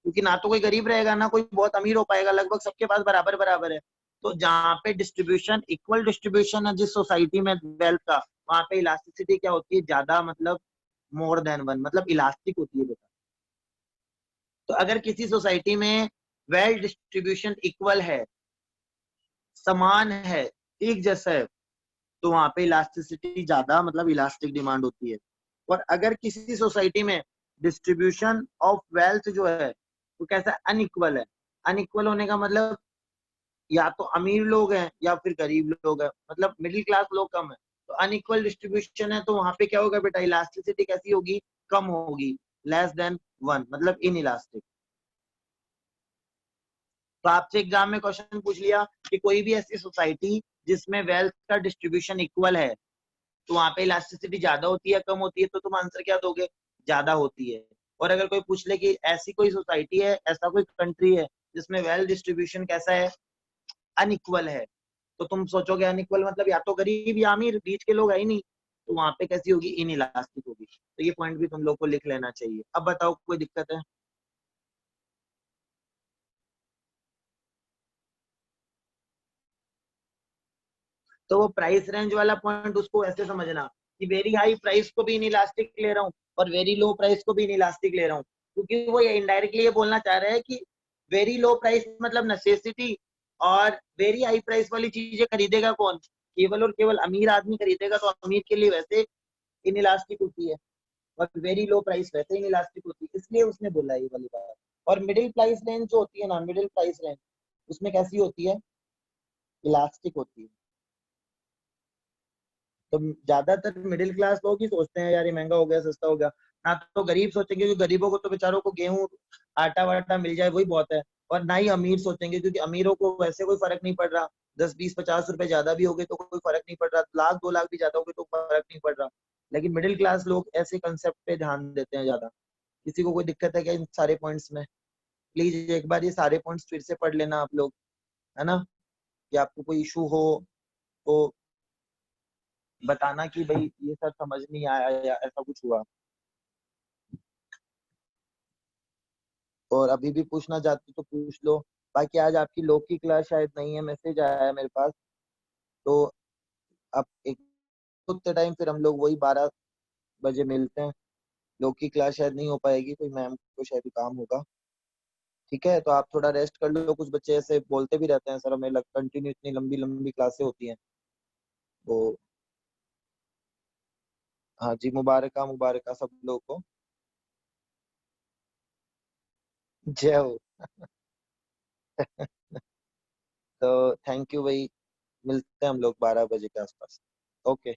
क्योंकि ना तो कोई गरीब रहेगा ना कोई बहुत अमीर हो पाएगा, लगभग सबके पास बराबर बराबर है। तो जहाँ पे डिस्ट्रीब्यूशन, इक्वल डिस्ट्रीब्यूशन है जिस सोसाइटी में वेल्थ का, वहां पे इलास्टिसिटी क्या होती है, ज्यादा, मतलब मोर देन वन, मतलब इलास्टिक होती है बेटा। तो अगर किसी सोसाइटी में वेल्थ डिस्ट्रीब्यूशन इक्वल है, समान है, एक जैसा है, तो वहां पे इलास्टिसिटी ज्यादा, मतलब इलास्टिक डिमांड होती है। और अगर किसी सोसाइटी में डिस्ट्रीब्यूशन ऑफ वेल्थ जो है वो कैसा, अनइक्वल है, अनइक्वल होने का मतलब या तो अमीर लोग हैं या फिर गरीब लोग हैं, मतलब मिडिल क्लास लोग कम है, तो अनइक्वल डिस्ट्रीब्यूशन है, तो वहां पे क्या होगा बेटा, इलास्टिसिटी कैसी होगी, कम होगी, लेस देन वन, मतलब इन इलास्टिक। तो आपसे एग्जाम में क्वेश्चन पूछ लिया कि कोई भी ऐसी सोसाइटी जिसमें वेल्थ का डिस्ट्रीब्यूशन इक्वल है, तो वहां पे इलास्टिसिटी ज्यादा होती है कम होती है, तो तुम आंसर क्या दोगे, ज्यादा होती है। और अगर कोई पूछ ले कि ऐसी कोई सोसाइटी है, ऐसा कोई कंट्री है जिसमें वेल्थ डिस्ट्रीब्यूशन कैसा है, अनइक्वल है, तो तुम सोचोगे अनइक्वल मतलब या तो गरीब या अमीर, बीच के लोग है ही नहीं, तो वहां पे कैसी होगी, इन इलास्टिक होगी। तो ये पॉइंट भी तुम लोग को लिख लेना चाहिए। अब बताओ कोई दिक्कत है? तो वो प्राइस रेंज वाला पॉइंट उसको ऐसे समझना कि वेरी हाई प्राइस को भी इन इलास्टिक ले रहा हूँ और वेरी लो प्राइस को भी इन इलास्टिक ले रहा हूँ, क्योंकि वो इनडायरेक्टली ये बोलना चाह रहा है कि वेरी लो प्राइस मतलब नेसेसिटी, और वेरी हाई प्राइस वाली चीजें खरीदेगा कौन, केवल और केवल अमीर आदमी खरीदेगा, तो अमीर के लिए वैसे इन इलास्टिक होती है, और वेरी लो प्राइस वैसे इन इलास्टिक होती है, इसलिए उसने बोला ये वाली बात। और मिडिल प्राइस रेंज जो होती है ना, मिडिल प्राइस रेंज, उसमें कैसी होती है, इलास्टिक होती है। तो ज्यादातर मिडिल क्लास लोग ही सोचते हैं यार ये महंगा हो गया सस्ता हो गया, ना तो गरीब सोचेंगे, क्योंकि गरीबों को तो बेचारों को गेहूं आटा वाटा मिल जाए वही बहुत है, और ना ही अमीर सोचेंगे, क्योंकि अमीरों को वैसे कोई फर्क नहीं पड़ रहा, 10 20 50 रुपए ज्यादा भी हो गए तो कोई फर्क नहीं पड़ रहा, 1 लाख 2 लाख भी ज्यादा हो गए तो फर्क नहीं पड़ रहा। लेकिन मिडिल क्लास लोग ऐसे कंसेप्ट पे ध्यान देते हैं ज्यादा। किसी को कोई दिक्कत है क्या इन सारे पॉइंट्स में? प्लीज एक बार ये सारे पॉइंट्स फिर से पढ़ लेना आप लोग, है ना? कि आपको कोई इशू हो तो बताना कि भाई ये सर समझ नहीं आया या ऐसा कुछ हुआ, और अभी भी पूछना चाहते हो तो पूछ लो। बाकी आज आपकी लोग की क्लास शायद नहीं है, मैसेज आया है मेरे पास, तो अब एक उतने टाइम फिर हम लोग वही 12 बजे मिलते हैं। लोग की क्लास शायद नहीं हो पाएगी, कोई मैम को शायद काम होगा। ठीक है, तो आप थोड़ा रेस्ट कर लो। कुछ बच्चे ऐसे बोलते भी रहते हैं सर हमें कंटिन्यू इतनी लंबी लंबी क्लासें होती हैं, तो हाँ जी, मुबारका मुबारका सब लोगों को। जय हो। तो थैंक यू भाई, मिलते हैं हम लोग 12 बजे के आसपास। ओके।